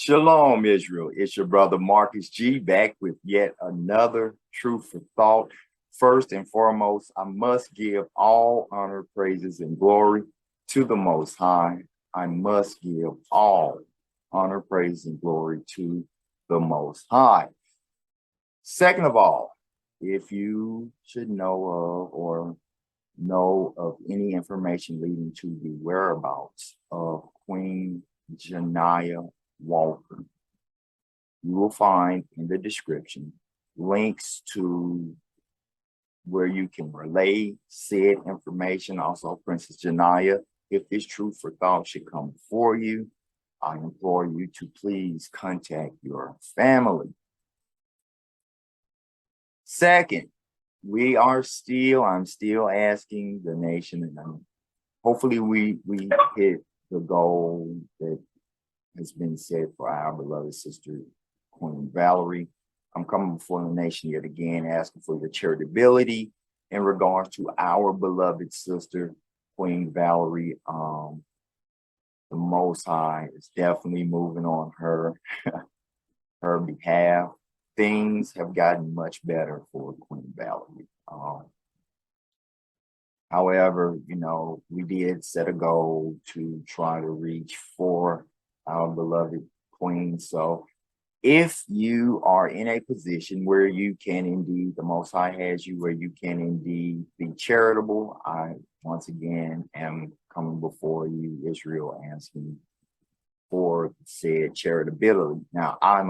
Shalom, Israel. It's your brother Marcus G back with yet another truth for thought. First and foremost, I must give all honor, praises, and glory to the Most High. I must give all honor, praise, and glory to the Most High. Second of all, if you should know of or know of any information leading to the whereabouts of Queen Joniah Walker, you will find in the description links to where you can relay said information. Also, Princess Joniah, if this truth for thought should come before you, I implore you to please contact your family. Second, I'm still asking the nation, and hopefully we hit the goal that has been set for our beloved sister, Queen Valerie. I'm coming before the nation yet again, asking for your charitability in regards to our beloved sister, Queen Valerie. The Most High is definitely moving on her behalf. Things have gotten much better for Queen Valerie. However, we did set a goal to try to reach for our beloved Queen. So if you are in a position where you can indeed, the Most High has you where you can indeed be charitable, I once again am coming before you, Israel, asking for said charitability. Now, I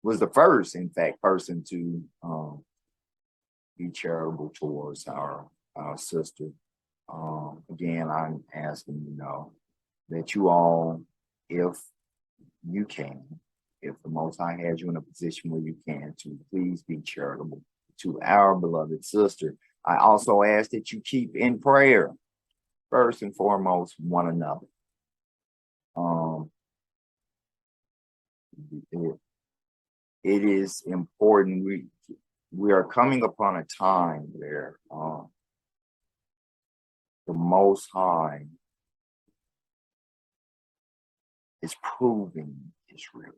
was the first, in fact, person to be charitable towards our sister. Again, I'm asking, that you all, if you can, if the Most High has you in a position where you can, to please be charitable to our beloved sister. I also ask that you keep in prayer, first and foremost, one another. It is important. We are coming upon a time where the Most High is proving Israel.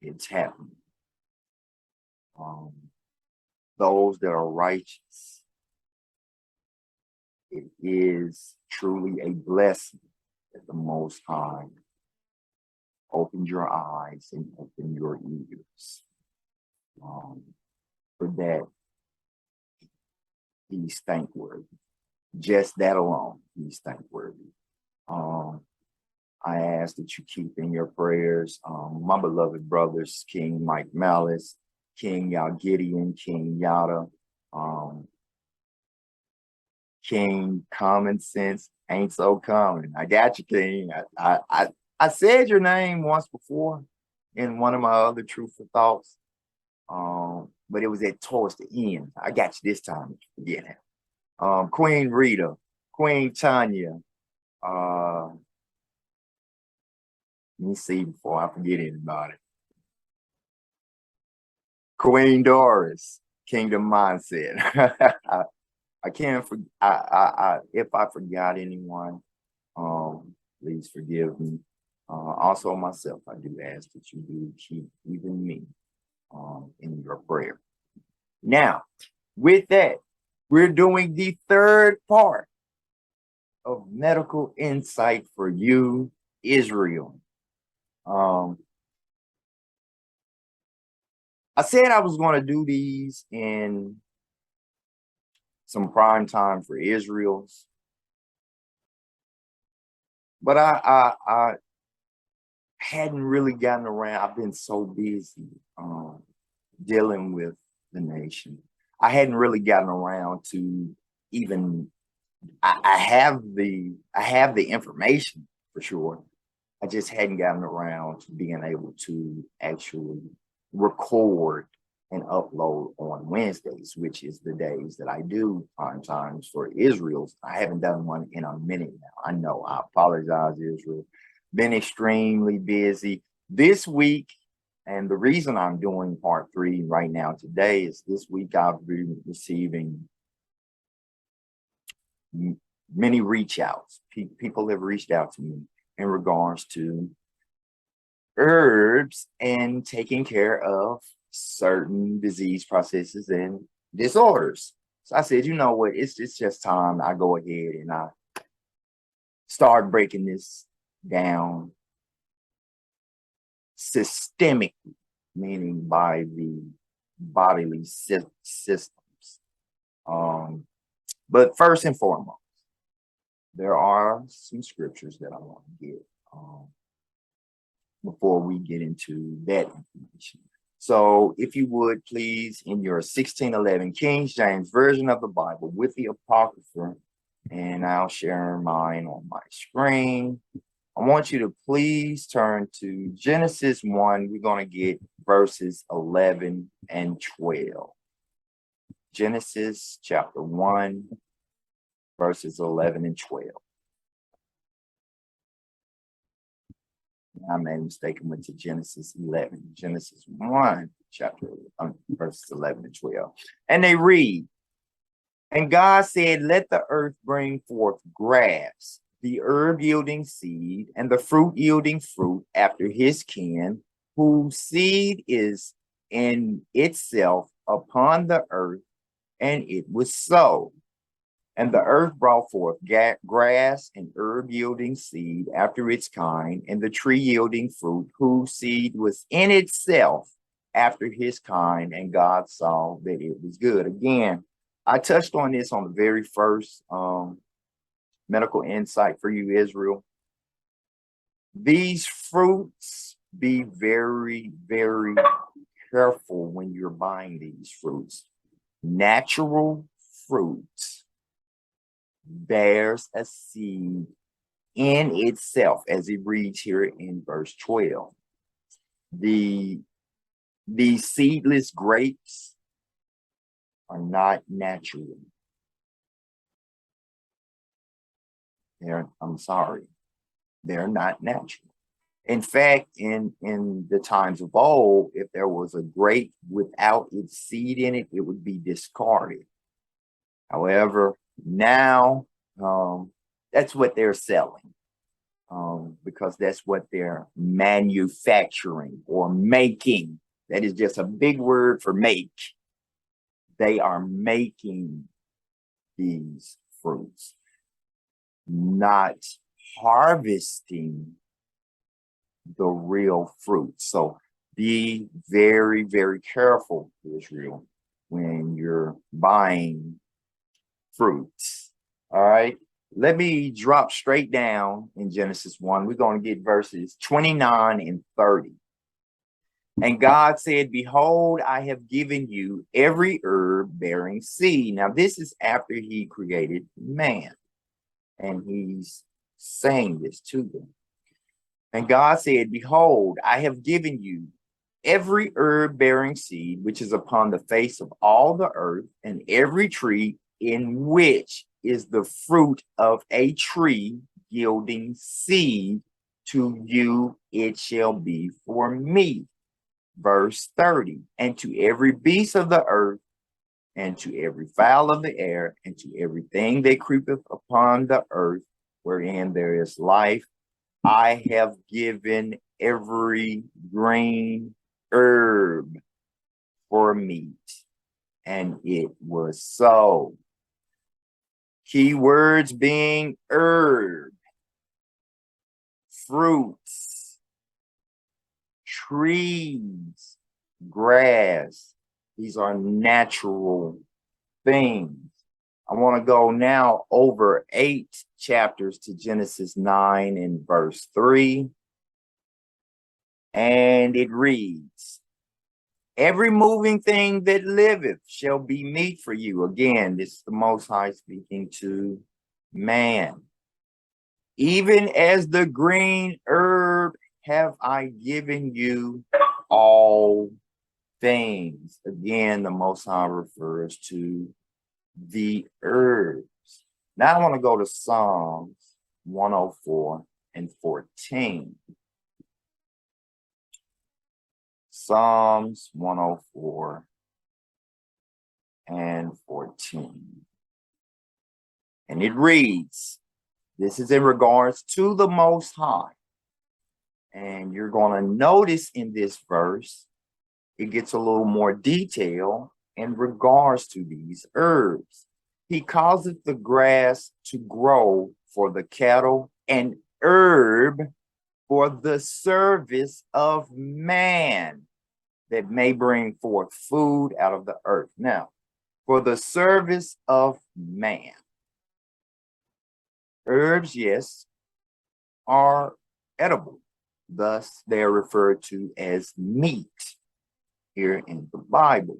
It's happening. Those that are righteous, it is truly a blessing that the Most High opened your eyes and opened your ears. For that, he's thankworthy. Just that alone, he's thankworthy. I ask that you keep in your prayers my beloved brothers, King Mike Malice, King Yal Gideon, King Yada, King Common Sense Ain't So Common. I got you, King. I said your name once before in one of my other truthful thoughts, but it was towards the end. I got you this time. Forget it. Queen Rita, Queen Tanya. Let me see before I forget anybody. Queen Doris, Kingdom Mindset. I can't. If I forgot anyone, please forgive me. Also myself, I do ask that you do keep even me in your prayer. Now, with that, we're doing the third part of medical insight for you, Israel. I said I was going to do these in some prime time for Israel's, but I hadn't really gotten around. I've been so busy dealing with the nation. I hadn't really gotten around to even. I have the information for sure. I just hadn't gotten around to being able to actually record and upload on Wednesdays, which is the days that I do prime times for Israel's. I haven't done one in a minute now. I know. I apologize, Israel. Been extremely busy this week. And the reason I'm doing part 3 right now today is this week I've been receiving many reach outs. People have reached out to me in regards to herbs and taking care of certain disease processes and disorders. So I said, you know what, it's just time I go ahead and I start breaking this down systemically, meaning by the bodily systems. But first and foremost, there are some scriptures that I want to get before we get into that information. So if you would please, in your 1611 King James Version of the Bible with the Apocrypha, and I'll share mine on my screen. I want you to please turn to Genesis 1. We're going to get verses 11 and 12. Genesis chapter 1, verses 11 and 12. I made a mistake and went to Genesis 11. Genesis 1, verses 11 and 12. And they read, and God said, let the earth bring forth grass, the herb yielding seed, and the fruit yielding fruit after his kin, whose seed is in itself upon the earth. And it was so. And the earth brought forth grass and herb yielding seed after its kind, and the tree yielding fruit, whose seed was in itself after his kind. And God saw that it was good. Again, I touched on this on the very first medical insight for you, Israel. These fruits, be very, very careful when you're buying these fruits. Natural fruits bears a seed in itself, as it reads here in verse 12. These seedless grapes are not natural. I'm sorry, they're not natural. In fact, in the times of old, if there was a grape without its seed in it, it would be discarded. However, now that's what they're selling, because that's what they're manufacturing or making. That is just a big word for make. They are making these fruits, not harvesting the real fruit. So be very, very careful, Israel, when you're buying fruits. All right. Let me drop straight down in Genesis 1. We're going to get verses 29 and 30. And God said, behold, I have given you every herb bearing seed. Now, this is after he created man. And he's saying this to them. And God said, behold, I have given you every herb bearing seed, which is upon the face of all the earth, and every tree in which is the fruit of a tree yielding seed, to you it shall be for me. Verse 30, and to every beast of the earth, and to every fowl of the air, and to everything that creepeth upon the earth, wherein there is life, I have given every green herb for meat. And it was so. Key words being herb, fruits, trees, grass. These are natural things. I want to go now over 8 chapters to Genesis 9 and verse 3. And it reads, every moving thing that liveth shall be meat for you. Again, this is the Most High speaking to man. Even as the green herb have I given you all things. Again, the Most High refers to the herbs. Now I want to go to Psalms 104 and 14. Psalms 104 and 14. And it reads, This is in regards to the Most High. And you're going to notice in this verse, it gets a little more detail in regards to these herbs. He causeth the grass to grow for the cattle, and herb for the service of man, that may bring forth food out of the earth. Now, for the service of man. Herbs, yes, are edible. Thus, they are referred to as meat here in the Bible.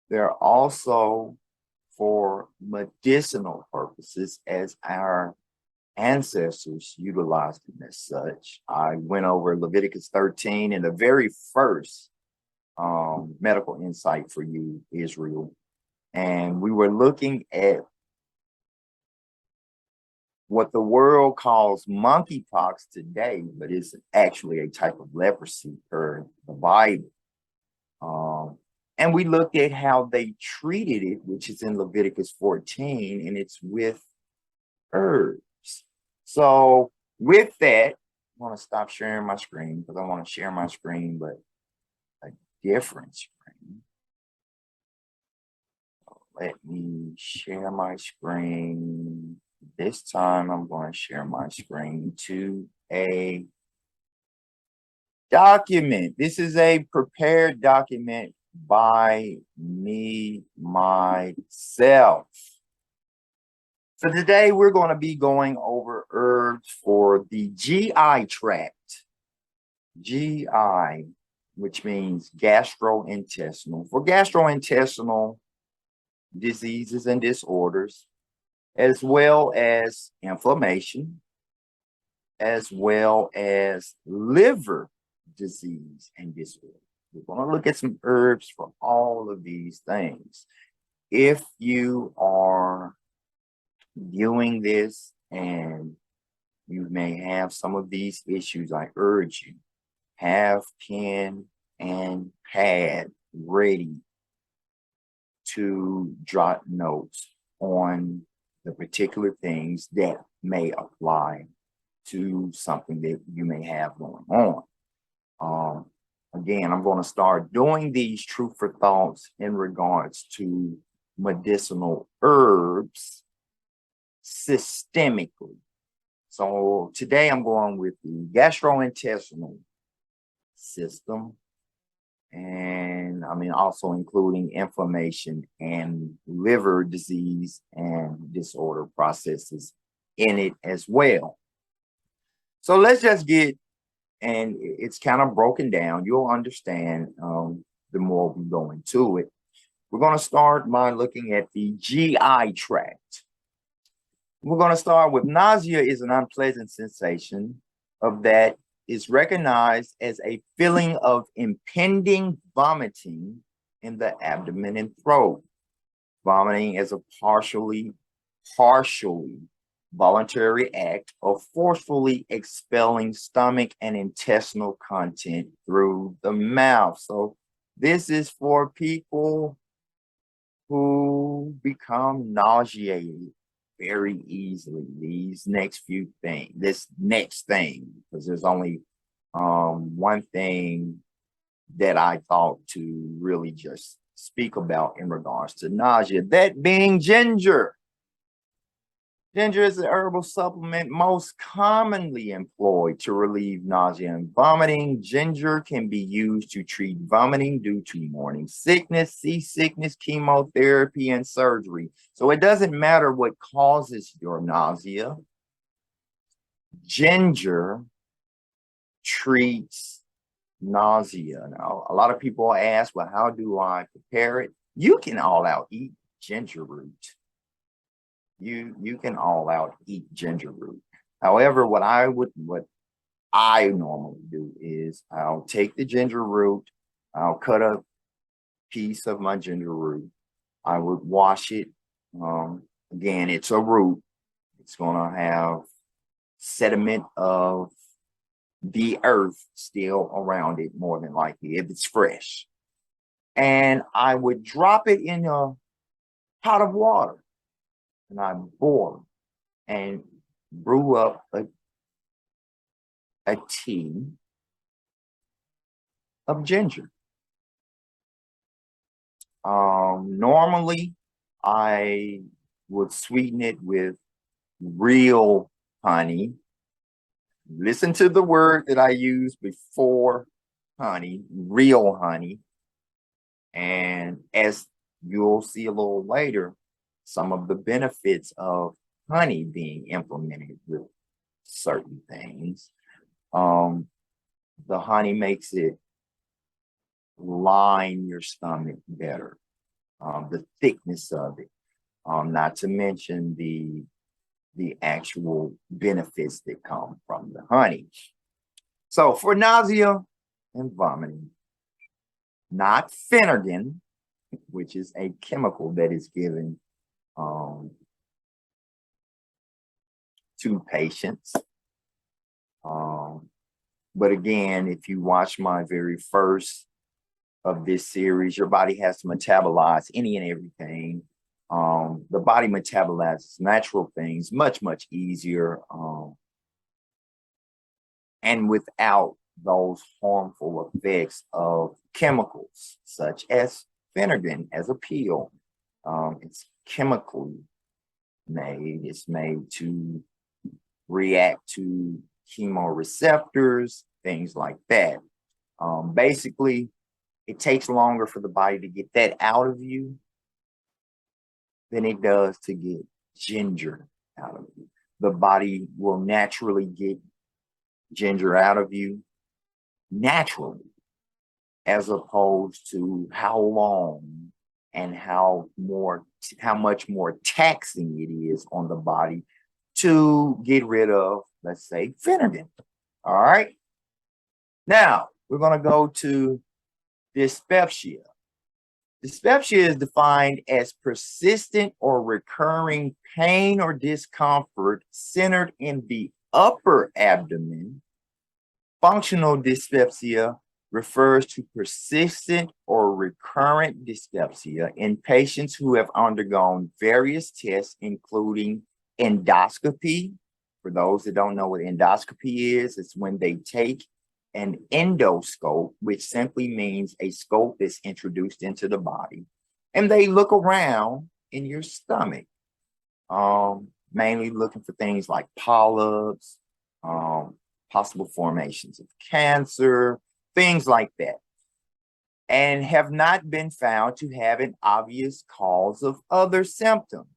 They're also for medicinal purposes, as our ancestors utilized them as such. I went over Leviticus 13 in the very first medical insight for you, Israel. And we were looking at what the world calls monkeypox today, but it's actually a type of leprosy per the Bible. And we looked at how they treated it, which is in Leviticus 14, and it's with herbs. So with that, I want to stop sharing my screen because I want to share my screen, but a different screen. Let me share my screen. This time I'm going to share my screen to a document. This is a prepared document by me, myself. So today we're going to be going over herbs for the GI tract. GI, which means gastrointestinal. For gastrointestinal diseases and disorders, as well as inflammation, as well as liver disease and disorder. We're going to look at some herbs for all of these things. If you are viewing this and you may have some of these issues, I urge you, have pen and pad ready to jot notes on the particular things that may apply to something that you may have going on. Again, I'm going to start doing these truth for thoughts in regards to medicinal herbs systemically. So today I'm going with the gastrointestinal system, and I mean also including inflammation and liver disease and disorder processes in it as well. So let's just get, and it's kind of broken down. You'll understand the more we go into it. We're going to start by looking at the GI tract. We're going to start with nausea is an unpleasant sensation of that is recognized as a feeling of impending vomiting in the abdomen and throat. Vomiting as a partially voluntary act of forcefully expelling stomach and intestinal content through the mouth. So this is for people who become nauseated very easily. These next few things, this next thing, because there's only one thing that I thought to really just speak about in regards to nausea, that being ginger. Ginger is the herbal supplement most commonly employed to relieve nausea and vomiting. Ginger can be used to treat vomiting due to morning sickness, seasickness, chemotherapy, and surgery. So it doesn't matter what causes your nausea. Ginger treats nausea. Now, a lot of people ask, well, how do I prepare it? You can all out eat ginger root. You can all out eat ginger root. However, what I normally do is I'll take the ginger root, I'll cut a piece of my ginger root, I would wash it. Again, it's a root. It's gonna have sediment of the earth still around it, more than likely, if it's fresh. And I would drop it in a pot of water. And I boil. And brew up a tea of ginger. Normally, I would sweeten it with real honey. Listen to the word that I used before honey, real honey. And as you'll see a little later, some of the benefits of honey being implemented with certain things. The honey makes it line your stomach better, the thickness of it, not to mention the actual benefits that come from the honey. So for nausea and vomiting, not Phenergan, which is a chemical that is given to patients. But again, if you watch my very first of this series, your body has to metabolize any and everything. The body metabolizes natural things much, much easier and without those harmful effects of chemicals such as Phenergan as a pill. It's chemically made. It's made to react to chemoreceptors, things like that. Basically, it takes longer for the body to get that out of you than it does to get ginger out of you. The body will naturally get ginger out of you naturally, as opposed to how long and how much more taxing it is on the body to get rid of, let's say, Phenergan. All right. Now we're going to go to dyspepsia. Dyspepsia is defined as persistent or recurring pain or discomfort centered in the upper abdomen. Functional dyspepsia refers to persistent or recurrent dyspepsia in patients who have undergone various tests, including endoscopy. For those that don't know what endoscopy is, it's when they take an endoscope, which simply means a scope that's introduced into the body, and they look around in your stomach, mainly looking for things like polyps, possible formations of cancer, things like that, and have not been found to have an obvious cause of other symptoms,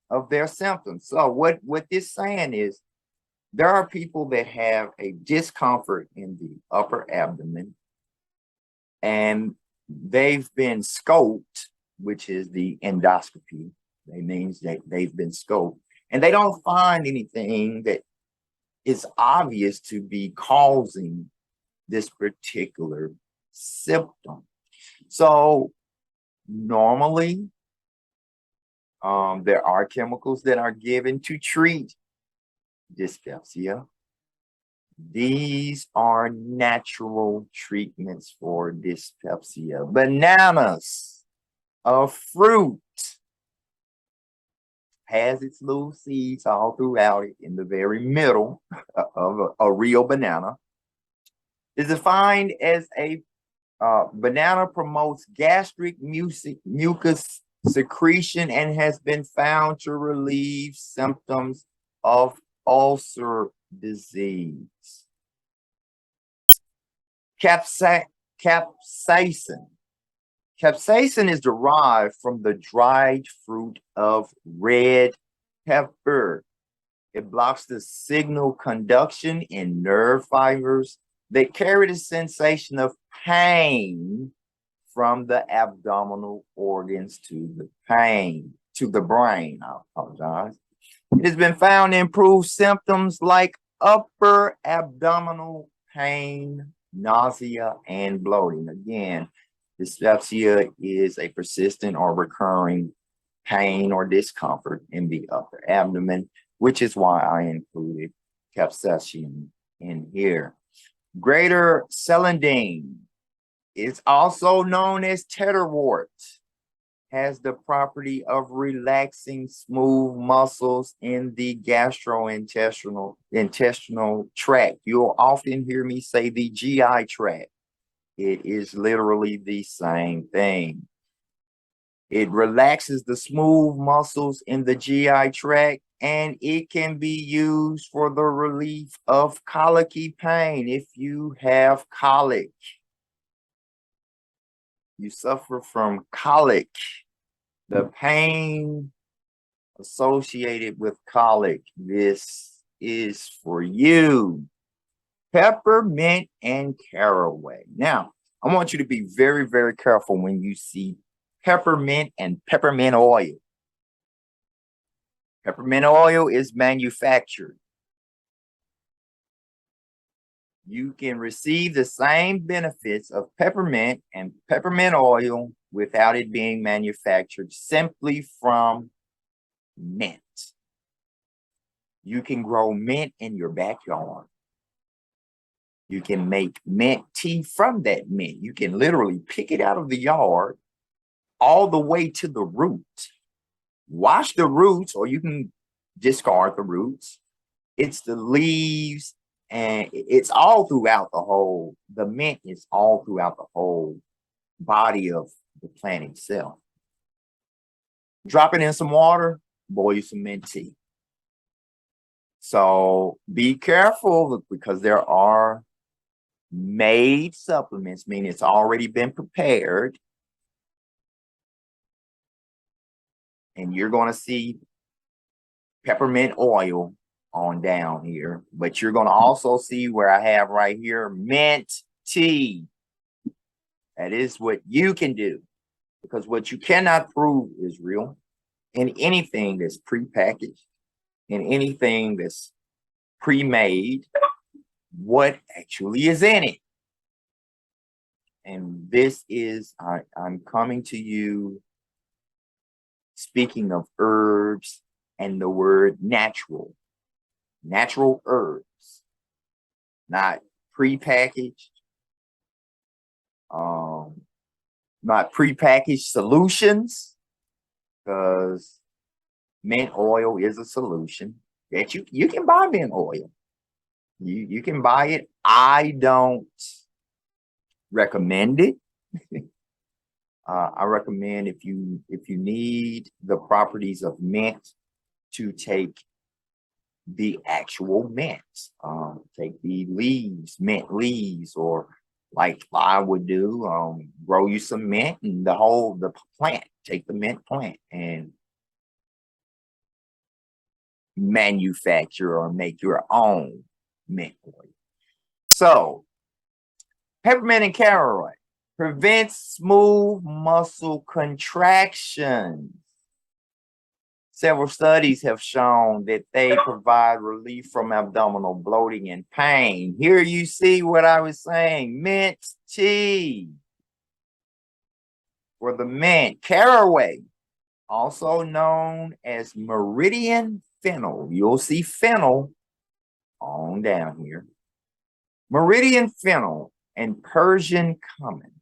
of their symptoms. So what this saying is, there are people that have a discomfort in the upper abdomen, and they've been scoped, which is the endoscopy. That means that they've been scoped, and they don't find anything that is obvious to be causing this particular symptom. So normally, there are chemicals that are given to treat dyspepsia. These are natural treatments for dyspepsia. Bananas, a fruit, has its little seeds all throughout it in the very middle of a real banana. Is defined as a banana promotes gastric mucus secretion and has been found to relieve symptoms of ulcer disease. Capsaicin. Capsaicin is derived from the dried fruit of red pepper. It blocks the signal conduction in nerve fibers that carry the sensation of pain from the abdominal organs to the brain. I apologize. It has been found to improve symptoms like upper abdominal pain, nausea, and bloating. Again, dyspepsia is a persistent or recurring pain or discomfort in the upper abdomen, which is why I included capsaicin in here. Greater celandine is also known as tetherwort. has the property of relaxing smooth muscles in the intestinal tract. You'll often hear me say the GI tract. It is literally the same thing. It relaxes the smooth muscles in the GI tract, and it can be used for the relief of colicky pain. If you have colic, you suffer from colic, the pain associated with colic, this is for you. Peppermint and caraway. Now, I want you to be very, very careful when you see peppermint and peppermint oil. Peppermint oil is manufactured. You can receive the same benefits of peppermint and peppermint oil without it being manufactured simply from mint. You can grow mint in your backyard. You can make mint tea from that mint. You can literally pick it out of the yard all the way to the root. Wash the roots, or you can discard the roots. It's the leaves, and it's all throughout the mint is all throughout the whole body of the plant itself. Drop it in some water, boil you some mint tea. So be careful, because there are made supplements, meaning it's already been prepared. And you're going to see peppermint oil on down here, but you're going to also see where I have right here mint tea. That is what you can do, because what you cannot prove is real in anything that's prepackaged, in anything that's pre-made, what actually is in it. And this is, I'm coming to you speaking of herbs and the word natural herbs, not prepackaged, not prepackaged solutions, because mint oil is a solution that you can buy mint oil. You can buy it. I don't recommend it. I recommend if you need the properties of mint, to take the actual mint. Take the leaves, mint leaves, or like I would do, grow you some mint and the plant. Take the mint plant and manufacture or make your own mint oil. So, peppermint and caraway prevents smooth muscle contractions. Several studies have shown that they provide relief from abdominal bloating and pain. Here you see what I was saying, mint tea for the mint. Caraway, also known as meridian fennel. You'll see fennel on down here. Meridian fennel and Persian cumin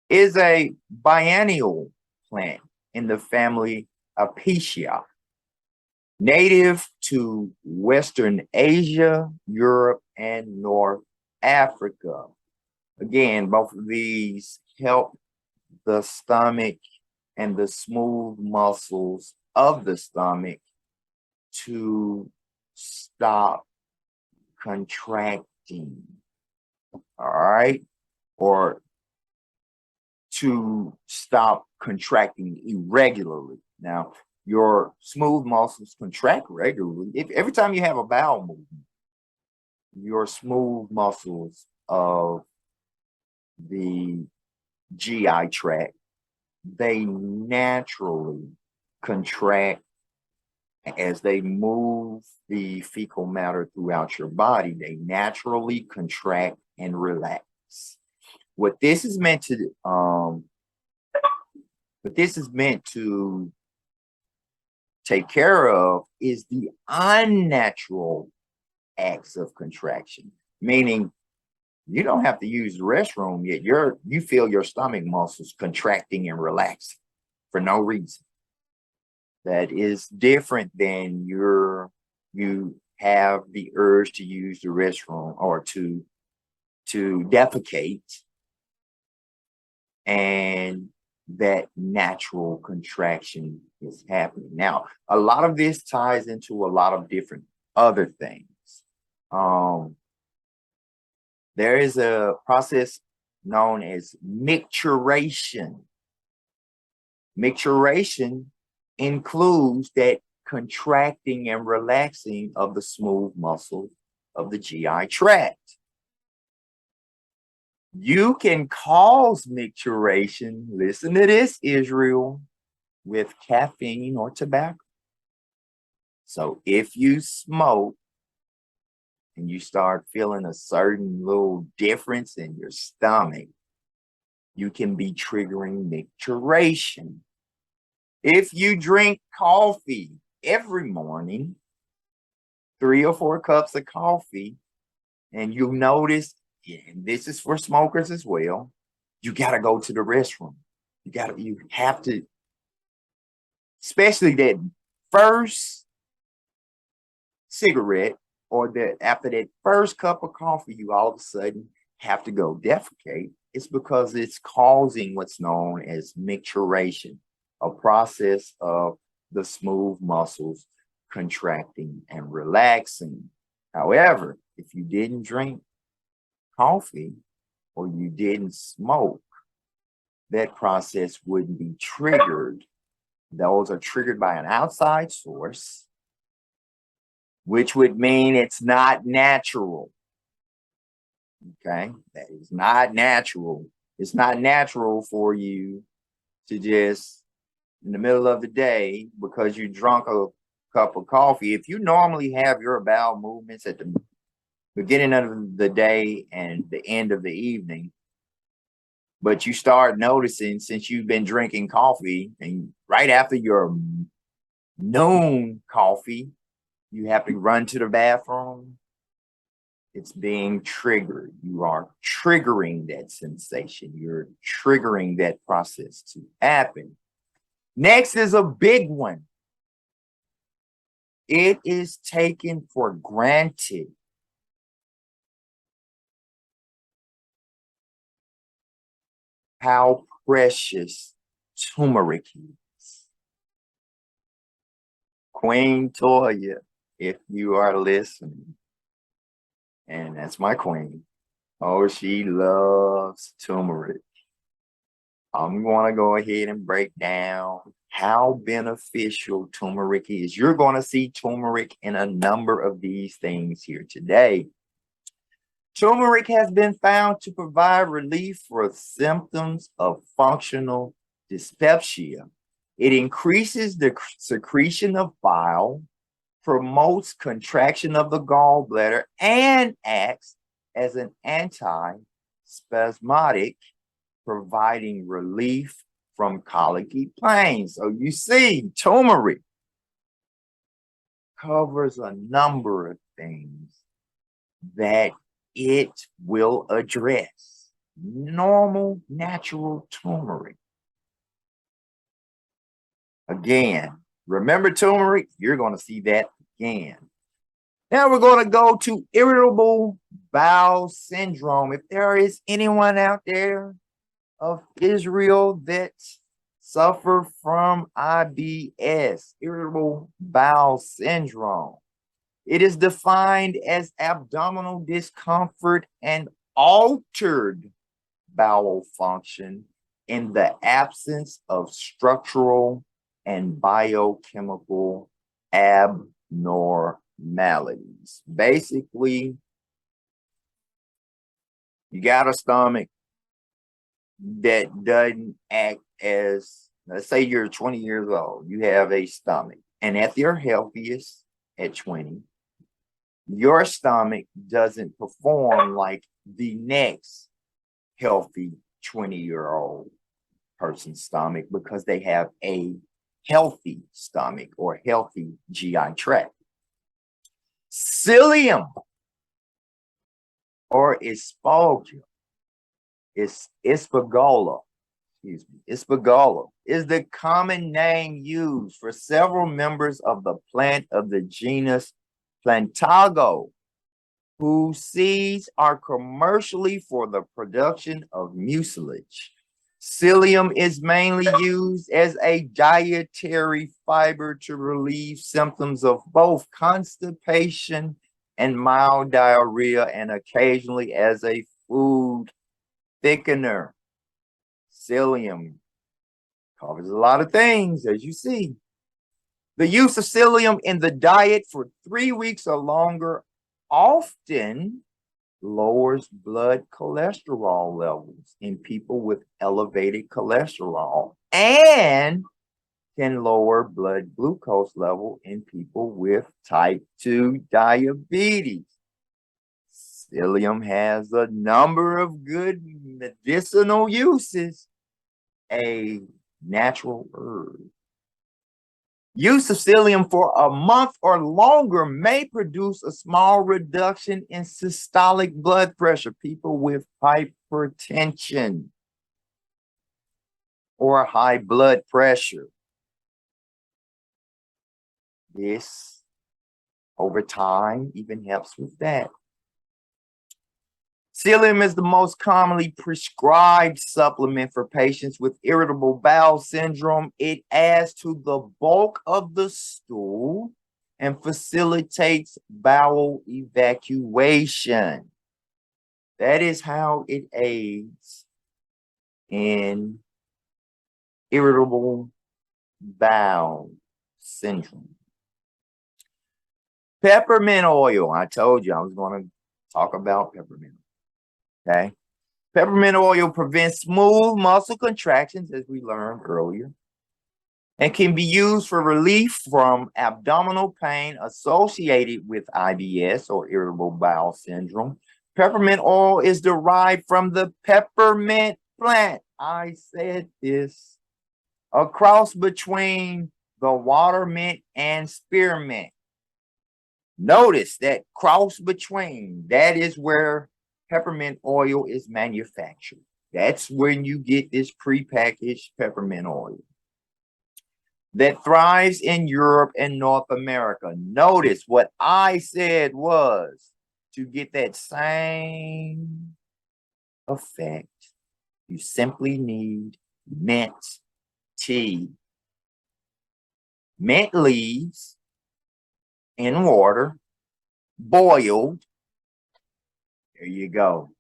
is a biennial plant in the family Apiaceae, native to Western Asia, Europe, and North Africa. Again, both of these help the stomach and the smooth muscles of the stomach to stop contracting, all right? Or to stop contracting irregularly. Now, your smooth muscles contract regularly. Every time you have a bowel movement, your smooth muscles of the GI tract, they naturally contract as they move the fecal matter throughout your body. They naturally contract and relax. What this is meant to take care of is the unnatural acts of contraction, meaning You don't have to use the restroom yet. You feel your stomach muscles contracting and relaxing for no reason. That is different than you have the urge to use the restroom or to defecate, and that natural contraction is happening. Now, a lot of this ties into a lot of different other things. There is a process known as micturition. Micturition includes that contracting and relaxing of the smooth muscles of the GI tract. You can cause micturition, listen to this, Israel, with caffeine or tobacco. So if you smoke and you start feeling a certain little difference in your stomach, you can be triggering micturition. If you drink coffee every morning, 3 or 4 cups of coffee, and you notice, and this is for smokers as well, you got to go to the restroom. You have to, especially that first cigarette or after that first cup of coffee, you all of a sudden have to go defecate. It's because it's causing what's known as micturition, a process of the smooth muscles contracting and relaxing. However, if you didn't drink coffee or you didn't smoke, that process wouldn't be triggered. Those are triggered by an outside source, which would mean it's not natural. Okay, that is not natural. It's not natural for you to just, in the middle of the day, because you drunk a cup of coffee, if you normally have your bowel movements at the beginning of the day and the end of the evening, but you start noticing since you've been drinking coffee and right after your noon coffee, you have to run to the bathroom, it's being triggered. You are triggering that sensation. You're triggering that process to happen. Next is a big one. It is taken for granted how precious turmeric is. Queen Toya, if you are listening, and that's my queen. Oh, she loves turmeric. I'm going to go ahead and break down how beneficial turmeric is. You're going to see turmeric in a number of these things here today. Turmeric has been found to provide relief for symptoms of functional dyspepsia. It increases the secretion of bile, promotes contraction of the gallbladder, and acts as an anti-spasmodic, providing relief from colicky pain. So you see, turmeric covers a number of things that it will address. Normal, natural turmeric. Again, remember turmeric? You're going to see that again. Now we're going to go to irritable bowel syndrome. If there is anyone out there of Israel that suffer from IBS, irritable bowel syndrome, it is defined as abdominal discomfort and altered bowel function in the absence of structural and biochemical abnormalities. Basically, you got a stomach that doesn't act as, let's say you're 20 years old, you have a stomach, and at your healthiest at 20, your stomach doesn't perform like the next healthy 20-year-old person's stomach because they have a healthy stomach or healthy GI tract. Psyllium or espalgia, Ispagula, excuse me, Ispagula is the common name used for several members of the plant of the genus Plantago, whose seeds are commercially for the production of mucilage. Psyllium is mainly used as a dietary fiber to relieve symptoms of both constipation and mild diarrhea, and occasionally as a food thickener. Psyllium covers a lot of things, as you see. The use of psyllium in the diet for 3 weeks or longer often lowers blood cholesterol levels in people with elevated cholesterol and can lower blood glucose level in people with type 2 diabetes. Psyllium has a number of good medicinal uses. A natural herb. Use of psyllium for a month or longer may produce a small reduction in systolic blood pressure. People with hypertension or high blood pressure. This, over time, even helps with that. Psyllium is the most commonly prescribed supplement for patients with irritable bowel syndrome. It adds to the bulk of the stool and facilitates bowel evacuation. That is how it aids in irritable bowel syndrome. Peppermint oil. I told you I was going to talk about peppermint. Okay. Peppermint oil prevents smooth muscle contractions, as we learned earlier, and can be used for relief from abdominal pain associated with IBS or irritable bowel syndrome. Peppermint oil is derived from the peppermint plant. I said this. A cross between the watermint and spearmint. Notice that cross between, that is where peppermint oil is manufactured. That's when you get this prepackaged peppermint oil that thrives in Europe and North America. Notice what I said was to get that same effect, you simply need mint tea. Mint leaves in water, boiled. There you go.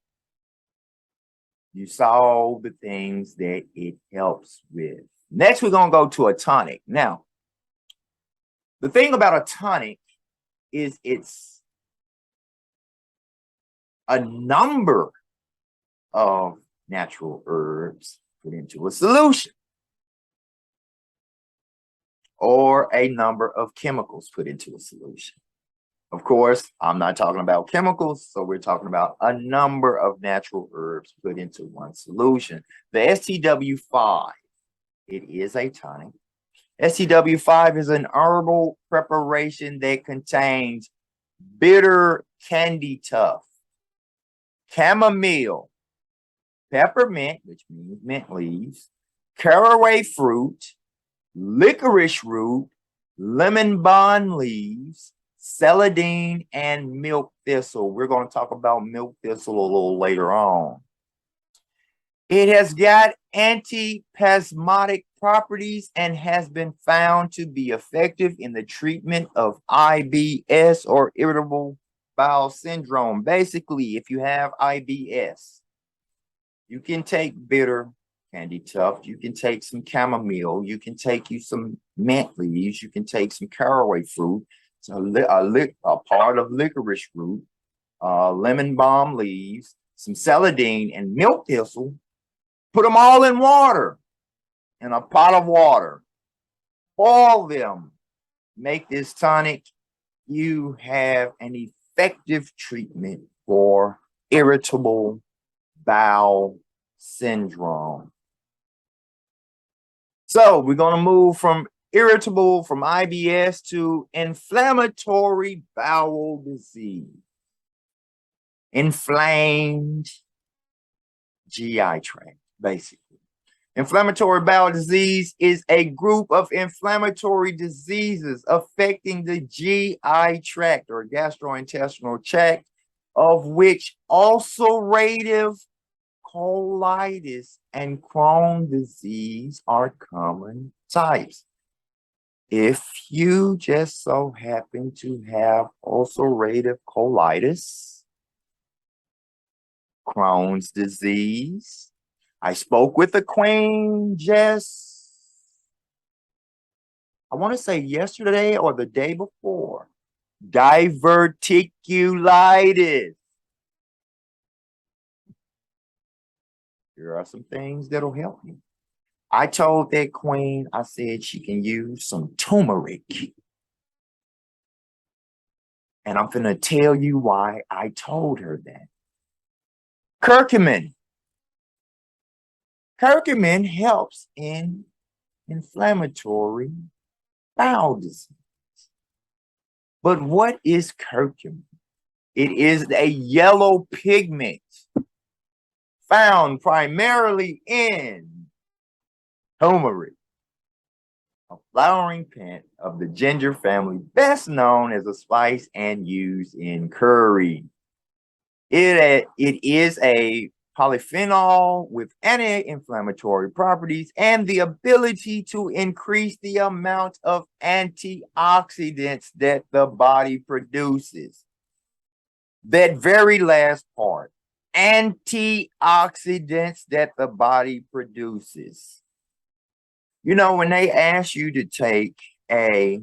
You saw the things that it helps with. Next, we're going to go to a tonic. Now, the thing about a tonic is it's a number of natural herbs put into a solution, or a number of chemicals put into a solution. Of course, I'm not talking about chemicals, so we're talking about a number of natural herbs put into one solution. The STW5, it is a tonic. STW5 is an herbal preparation that contains bitter candy tuft, chamomile, peppermint, which means mint leaves, caraway fruit, licorice root, lemon balm leaves, celandine, and milk thistle. We're going to talk about milk thistle a little later on. It has got antispasmodic properties and has been found to be effective in the treatment of IBS or irritable bowel syndrome. Basically, if you have IBS, you can take bitter candy tuft, you can take some chamomile, you can take some mint leaves, you can take some caraway fruit, a part of licorice root, lemon balm leaves, some celandine, and milk thistle. Put them all in water, in a pot of water. Boil them. Make this tonic. You have an effective treatment for irritable bowel syndrome. So we're going to move from irritable, from IBS, to inflammatory bowel disease. inflamed GI tract, basically. Inflammatory bowel disease is a group of inflammatory diseases affecting the GI tract or gastrointestinal tract, of which ulcerative colitis and Crohn's disease are common types. If you just so happen to have ulcerative colitis, Crohn's disease, I spoke with the queen just, I want to say yesterday or the day before, diverticulitis. Here are some things that'll help you. I told that queen, I said she can use some turmeric. And I'm going to tell you why I told her that. Curcumin. Curcumin helps in inflammatory bowel disease. But what is curcumin? It is a yellow pigment found primarily in turmeric, a flowering plant of the ginger family, best known as a spice and used in curry. It is a polyphenol with anti-inflammatory properties and the ability to increase the amount of antioxidants that the body produces. That very last part, antioxidants that the body produces. You know, when they ask you to take a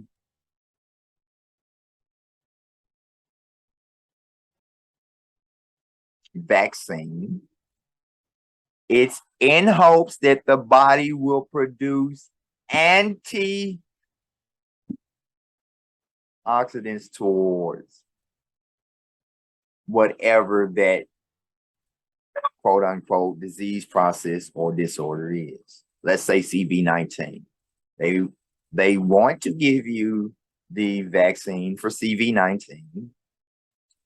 vaccine, it's in hopes that the body will produce antioxidants towards whatever that quote unquote disease process or disorder is. Let's say CV-19. They want to give you the vaccine for CV-19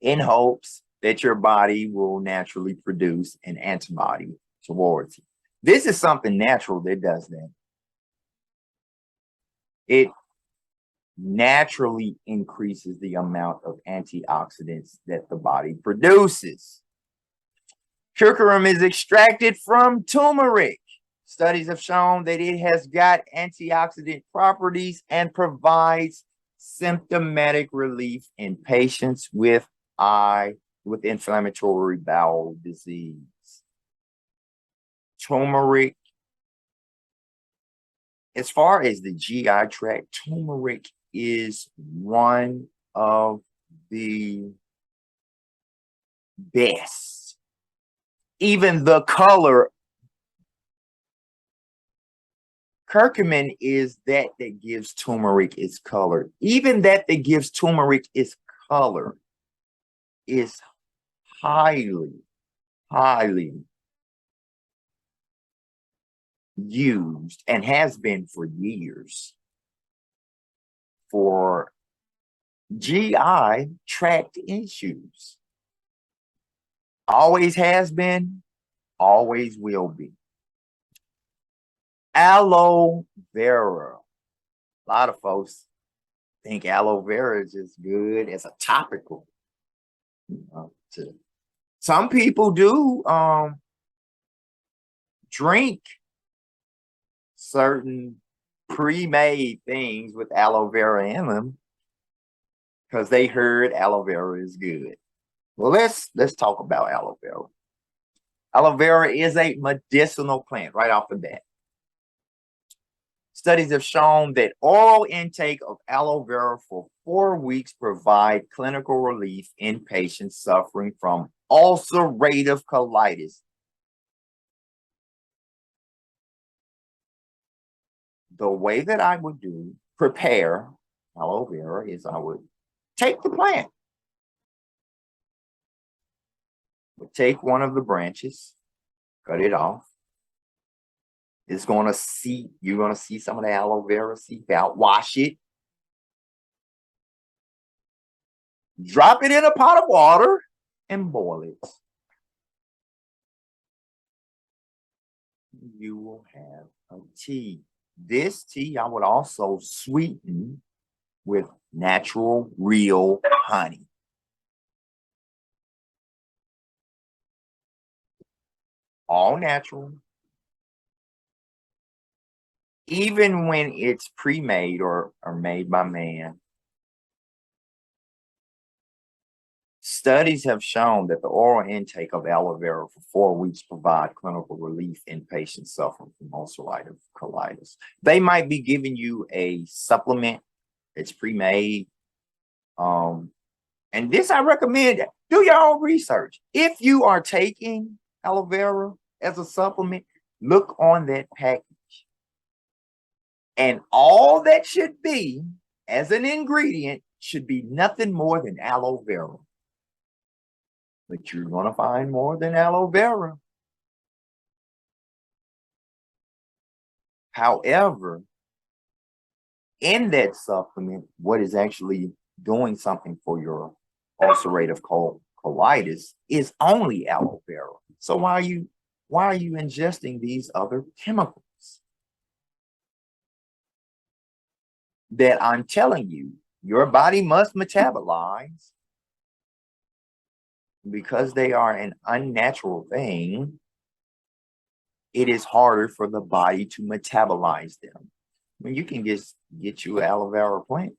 in hopes that your body will naturally produce an antibody towards it. This is something natural that does that. It naturally increases the amount of antioxidants that the body produces. Curcumin is extracted from turmeric. Studies have shown that it has got antioxidant properties and provides symptomatic relief in patients with inflammatory bowel disease. Turmeric, as far as the GI tract, turmeric is one of the best. Even the color, curcumin is that gives turmeric its color. Even that gives turmeric its color is highly used and has been for years for GI tract issues. Always has been, always will be. Aloe vera. A lot of folks think aloe vera is just good as a topical. Some people do drink certain pre-made things with aloe vera in them because they heard aloe vera is good. Well, let's talk about aloe vera. Aloe vera is a medicinal plant right off the bat. Studies have shown that oral intake of aloe vera for 4 weeks provide clinical relief in patients suffering from ulcerative colitis. The way that I would prepare aloe vera is I would take the plant, would take one of the branches, cut it off. You're going to see some of the aloe vera seep out, wash it, drop it in a pot of water, and boil it. You will have a tea. This tea I would also sweeten with natural, real honey. All natural. Even when it's pre-made or made by man. Studies have shown that the oral intake of aloe vera for 4 weeks provide clinical relief in patients suffering from ulcerative colitis. They might be giving you a supplement that's pre-made. And this I recommend, do your own research. If you are taking aloe vera as a supplement, look on that package. And all that should be as an ingredient should be nothing more than aloe vera. But you're going to find more than aloe vera. However, in that supplement, what is actually doing something for your ulcerative colitis is only aloe vera. So why are you ingesting these other chemicals that I'm telling you your body must metabolize? Because they are an unnatural thing, it is harder for the body to metabolize them. I mean, you can just get you an aloe vera plant.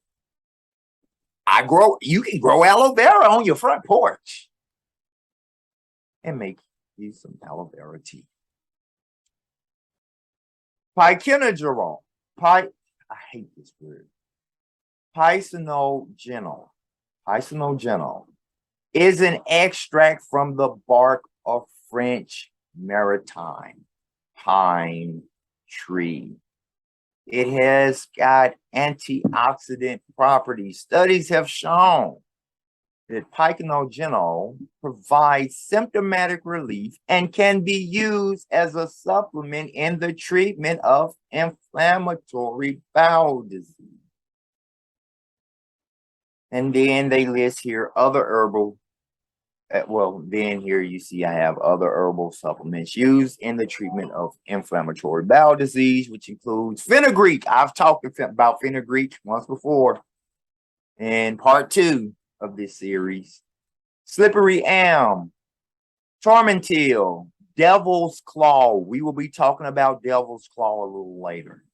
You can grow aloe vera on your front porch and make you some aloe vera tea. Piquenogerol. I hate this word. Piquenogenol. Piquenogenol is an extract from the bark of French maritime pine tree. It has got antioxidant properties. Studies have shown that piquenogenol provides symptomatic relief and can be used as a supplement in the treatment of inflammatory bowel disease. And then they list here other herbal. Well, then here you see I have other herbal supplements used in the treatment of inflammatory bowel disease, which includes fenugreek. I've talked about fenugreek once before in part 2 of this series. Slippery elm, tormentil, devil's claw. We will be talking about devil's claw a little later.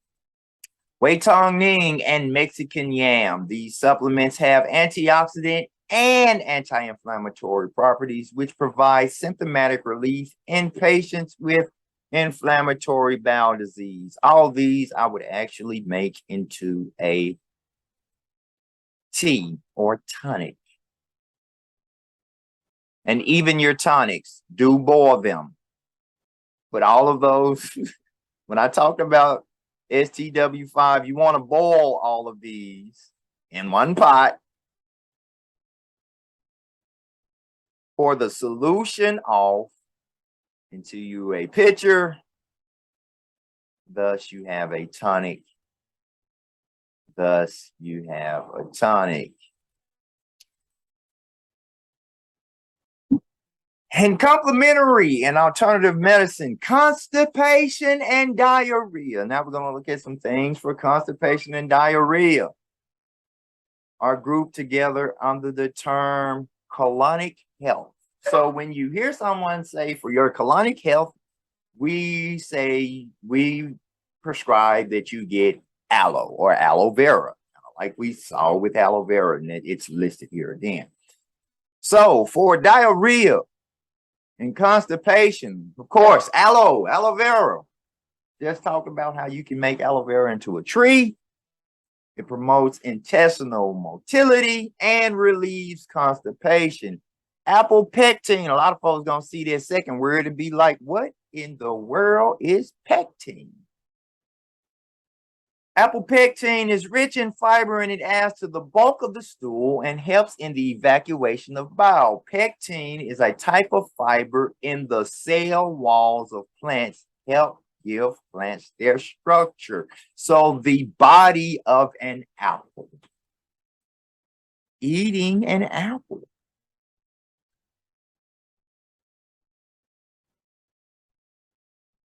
Wei Tong Ning and Mexican yam. These supplements have antioxidant and anti-inflammatory properties, which provide symptomatic relief in patients with inflammatory bowel disease. All these I would actually make into a tea or tonic. And even your tonics, do boil them. But all of those, when I talked about STW5, you want to boil all of these in one pot. Pour the solution off into a pitcher. Thus, you have a tonic. Thus, you have a tonic. And complementary and alternative medicine, constipation and diarrhea. Now we're going to look at some things for constipation and diarrhea. Are grouped together under the term colonic health. So when you hear someone say for your colonic health, we prescribe that you get aloe or aloe vera, like we saw with aloe vera, and it's listed here again. So for diarrhea and constipation, of course, aloe vera. Just talk about how you can make aloe vera into a tree. It promotes intestinal motility and relieves constipation. Apple pectin. A lot of folks gonna see that second word and be like, what in the world is pectin? Apple pectin is rich in fiber and it adds to the bulk of the stool and helps in the evacuation of bile. Pectin is a type of fiber in the cell walls of plants, help give plants their structure. So the body of an apple. Eating an apple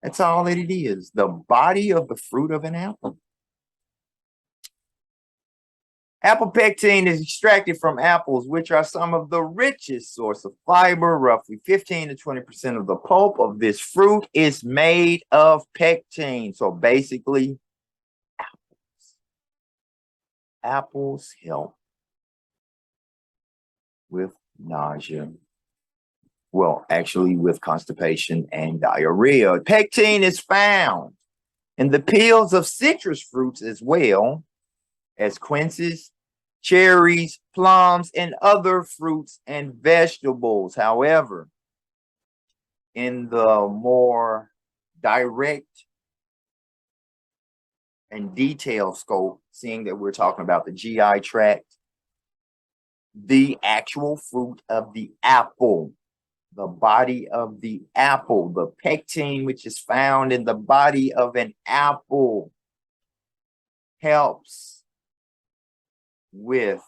That's all that it is. The body of the fruit of an apple. Apple pectin is extracted from apples, which are some of the richest source of fiber. Roughly 15 to 20% of the pulp of this fruit is made of pectin. So basically, apples help with nausea. Well, actually with constipation and diarrhea. Pectin is found in the peels of citrus fruits as well as quinces, cherries, plums, and other fruits and vegetables. However, in the more direct and detailed scope, seeing that we're talking about the GI tract, the actual fruit of the apple, the body of the apple, the pectin, which is found in the body of an apple, helps with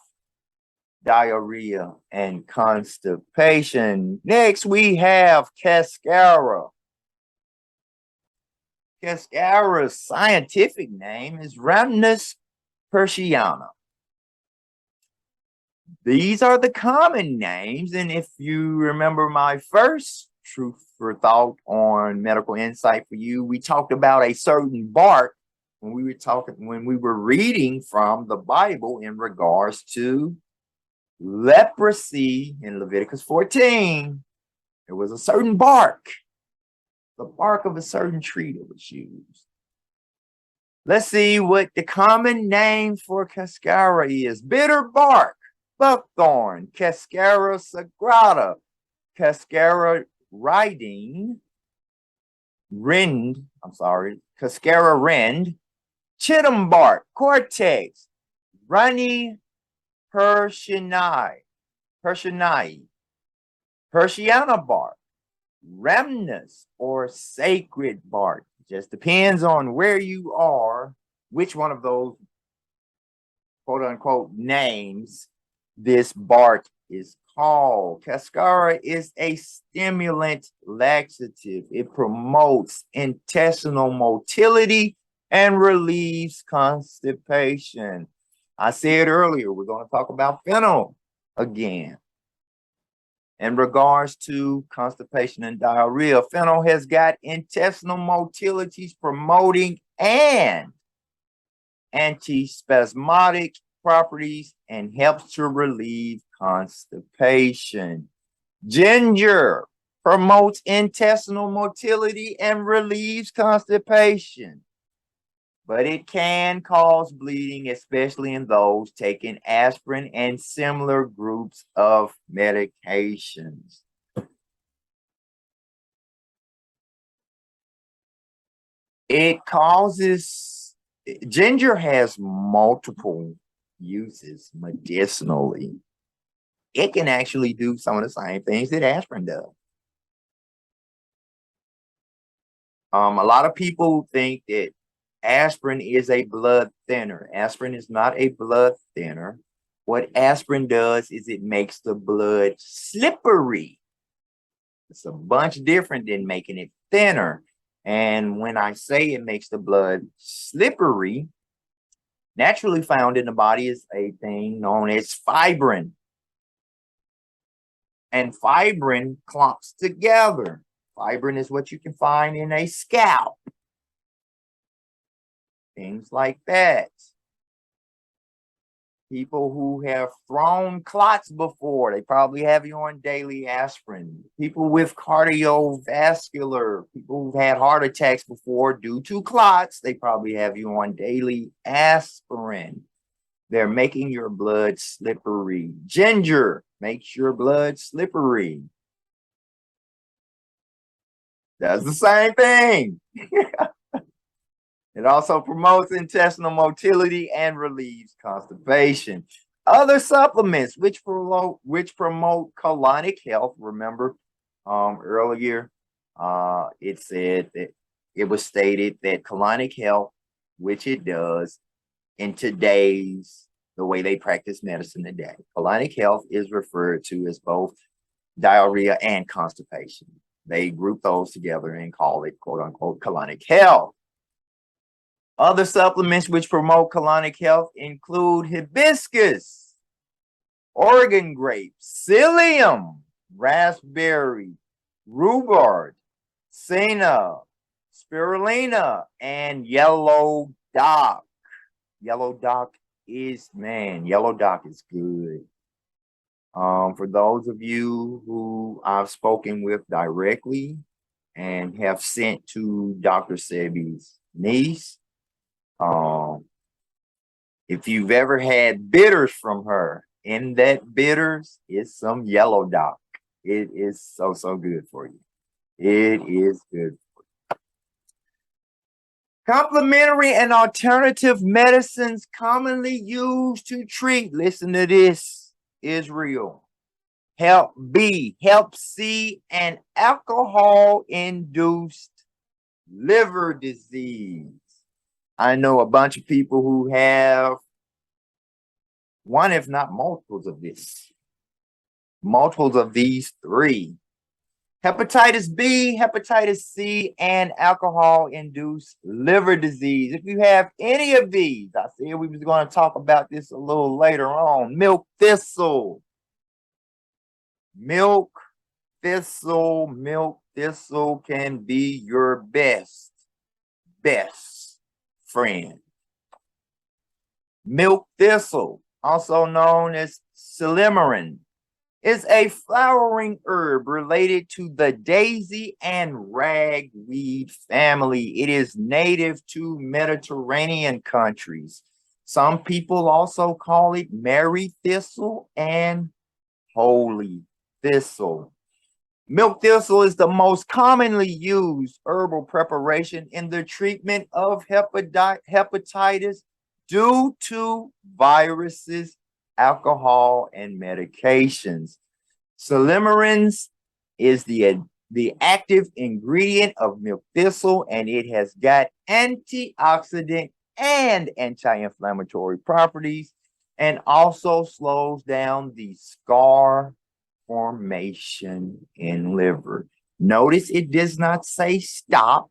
diarrhea and constipation. Next, we have cascara. Cascara's scientific name is Rhamnus persiana. These are the common names, and if you remember my first truth for thought on medical insight for you, we talked about a certain bark when we were reading from the Bible in regards to leprosy in Leviticus 14. There was a certain bark, the bark of a certain tree that was used. Let's see what the common name for cascara is. Bitter bark, buckthorn, Cascara sagrada, Cascara Cascara rind, chitum bark, cortex, Runny Persianae, Persiana bark, Rhamnus or sacred bark. Just depends on where you are, which one of those quote unquote names this bark is called. Cascara is a stimulant laxative. It promotes intestinal motility and relieves constipation. I said earlier, we're going to talk about fennel again. In regards to constipation and diarrhea, fennel has got intestinal motilities promoting and antispasmodic properties and helps to relieve constipation. Ginger promotes intestinal motility and relieves constipation, but it can cause bleeding, especially in those taking aspirin and similar groups of medications. Ginger has multiple uses medicinally. It can actually do some of the same things that aspirin does. A lot of people think that aspirin is a blood thinner. Aspirin is not a blood thinner. What aspirin does is it makes the blood slippery. It's a bunch different than making it thinner. And when I say it makes the blood slippery, naturally found in the body is a thing known as fibrin. And fibrin clumps together. Fibrin is what you can find in a scalp. Things like that. People who have thrown clots before, they probably have you on daily aspirin. People with cardiovascular, people who've had heart attacks before due to clots, they probably have you on daily aspirin. They're making your blood slippery. Ginger makes your blood slippery. That's the same thing. It also promotes intestinal motility and relieves constipation. Other supplements which promote colonic health. Remember, earlier, it said that it was stated that colonic health, which it does in today's the way they practice medicine today, colonic health is referred to as both diarrhea and constipation. they group those together and call it quote unquote colonic health. Other supplements which promote colonic health include hibiscus, Oregon grape, psyllium, raspberry, rhubarb, senna, spirulina, and yellow dock. Yellow dock is, man, yellow dock is good. For those of you who I've spoken with directly and have sent to Dr. Sebi's niece, if you've ever had bitters from her, in that bitters is some yellow dock. It is so good for you. It is good. Complementary and alternative medicines commonly used to treat, listen to this, Israel, Hep B, Hep C, and alcohol-induced liver disease. I know a bunch of people who have one, if not multiples of this. Multiples of these three. Hepatitis B, hepatitis C, and alcohol-induced liver disease. If you have any of these, I said we was going to talk about this a little later on. Milk thistle. Milk thistle can be your best friend. Milk thistle, also known as silymarin, is a flowering herb related to the daisy and ragweed family. It is native to Mediterranean countries. Some people also call it Mary thistle and holy thistle. Milk thistle is the most commonly used herbal preparation in the treatment of hepatitis due to viruses, alcohol, and medications. Silymarins is the active ingredient of milk thistle, and it has got antioxidant and anti-inflammatory properties, and also slows down the scar formation in liver. Notice it does not say stop,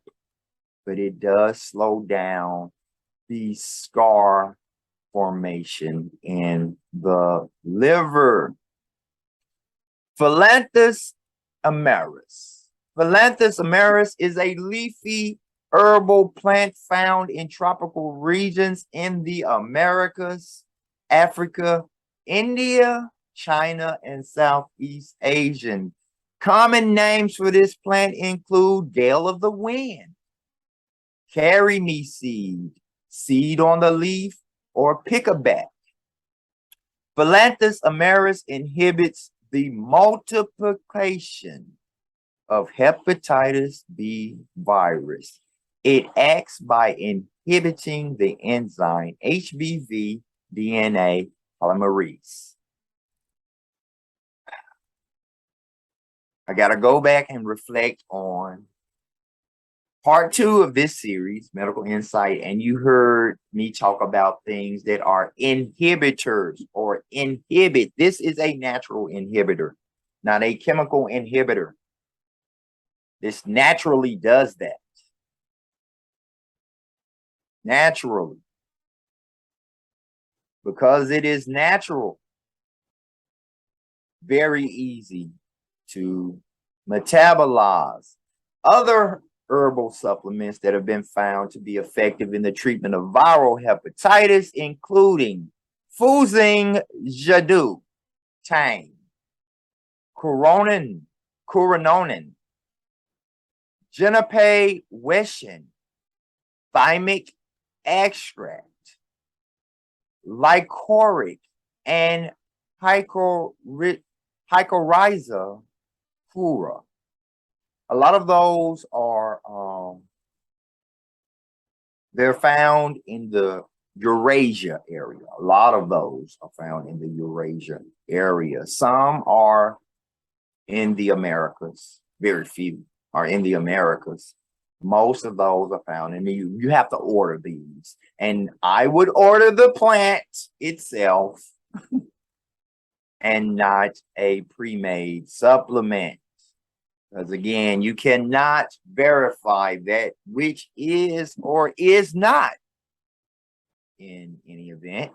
but it does slow down the scar formation in the liver. Philanthus amarus. Philanthus amarus is a leafy herbal plant found in tropical regions in the Americas, Africa, India, China, and Southeast Asian. Common names for this plant include gale of the wind, carry me seed, seed on the leaf, or pick-a-back. Philanthus amarus inhibits the multiplication of hepatitis B virus. It acts by inhibiting the enzyme HBV DNA polymerase. I got to go back and reflect on part 2 of this series, Medical Insight, and you heard me talk about things that are inhibitors or inhibit. This is a natural inhibitor, not a chemical inhibitor. This naturally does that. Naturally. Because it is natural. Very easy to metabolize. Other herbal supplements that have been found to be effective in the treatment of viral hepatitis, including Fusing Jadu, Tang, Coronin, Genepe Weshin, thymic extract, lycoric, and Hycorrhiza pura. A lot of those are, they're found in the Eurasia area. A lot of those are found in the Eurasia area. Some are in the Americas. Very few are in the Americas. Most of those are found in the EU. You have to order these. And I would order the plant itself and not a pre-made supplement. Because again, you cannot verify that which is or is not in any event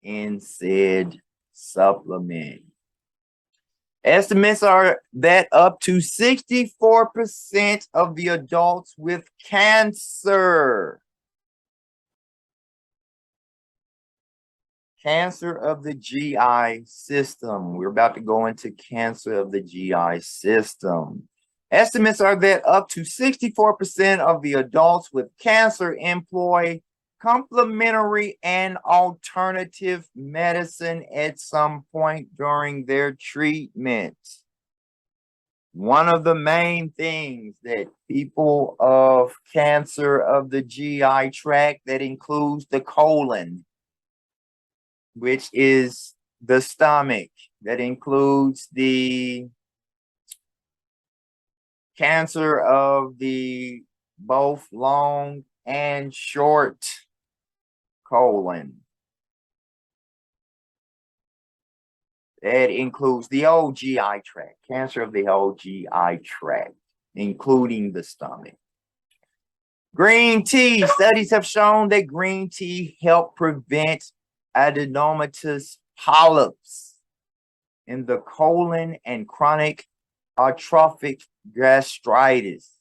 in said supplement. Estimates are that up to 64% of the adults with cancer of the GI system. We're about to go into cancer of the GI system. Estimates are that up to 64% of the adults with cancer employ complementary and alternative medicine at some point during their treatment. One of the main things that people of cancer of the GI tract, that includes the colon, which is the stomach, that includes the cancer of the both long and short colon. That includes the whole GI tract, cancer of the whole GI tract, including the stomach. Green tea. Studies have shown that green tea help prevent adenomatous polyps in the colon and chronic atrophic gastritis.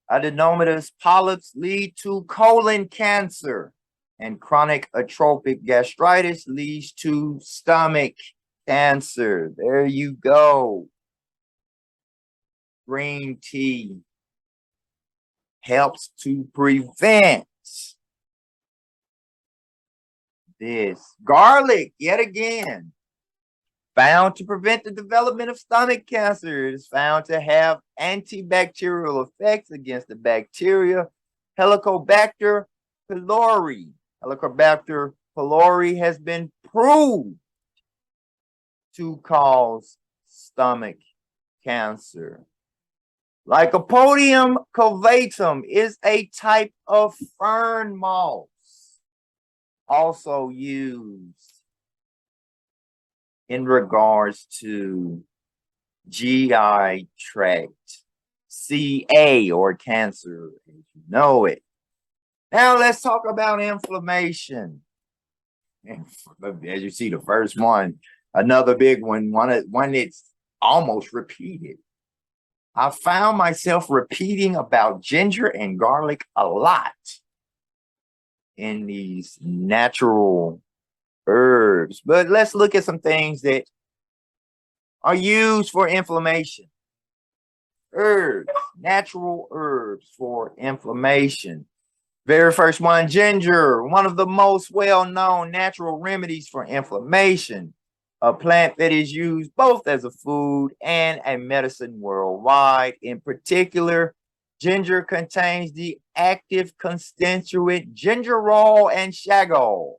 Adenomatous polyps lead to colon cancer, and chronic atrophic gastritis leads to stomach cancer. There you go. Green tea helps to prevent this. Garlic, yet again, found to prevent the development of stomach cancer. It is found to have antibacterial effects against the bacteria Helicobacter pylori. Helicobacter pylori has been proved to cause stomach cancer. Lycopodium covatum is a type of fern moss, also used in regards to GI tract, CA, or cancer, as you know it. Now let's talk about inflammation. And as you see, the first one, another big one that's almost repeated. I found myself repeating about ginger and garlic a lot in these natural herbs. But let's look at some things that are used for inflammation. Herbs, natural herbs for inflammation. Very first one, ginger, one of the most well-known natural remedies for inflammation. A plant that is used both as a food and a medicine worldwide. In particular, ginger contains the active constituent gingerol and shagol,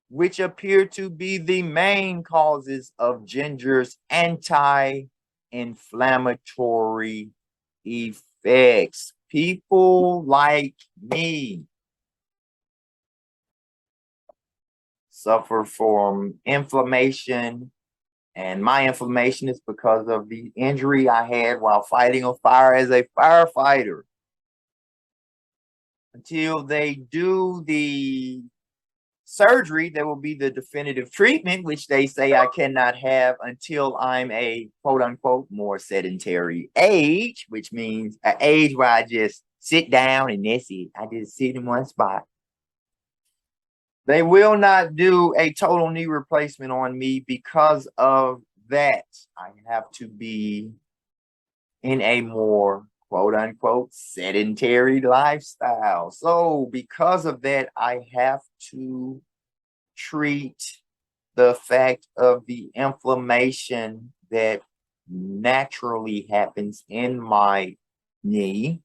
which appear to be the main causes of ginger's anti-inflammatory effects. People like me suffer from inflammation, and my inflammation is because of the injury I had while fighting a fire as a firefighter. Until they do the surgery, there will be the definitive treatment, which they say I cannot have until I'm a quote unquote more sedentary age, which means an age where I just sit down and that's it. I just sit in one spot. They will not do a total knee replacement on me because of that. I have to be in a more quote unquote sedentary lifestyle. So because of that, I have to treat the fact of the inflammation that naturally happens in my knee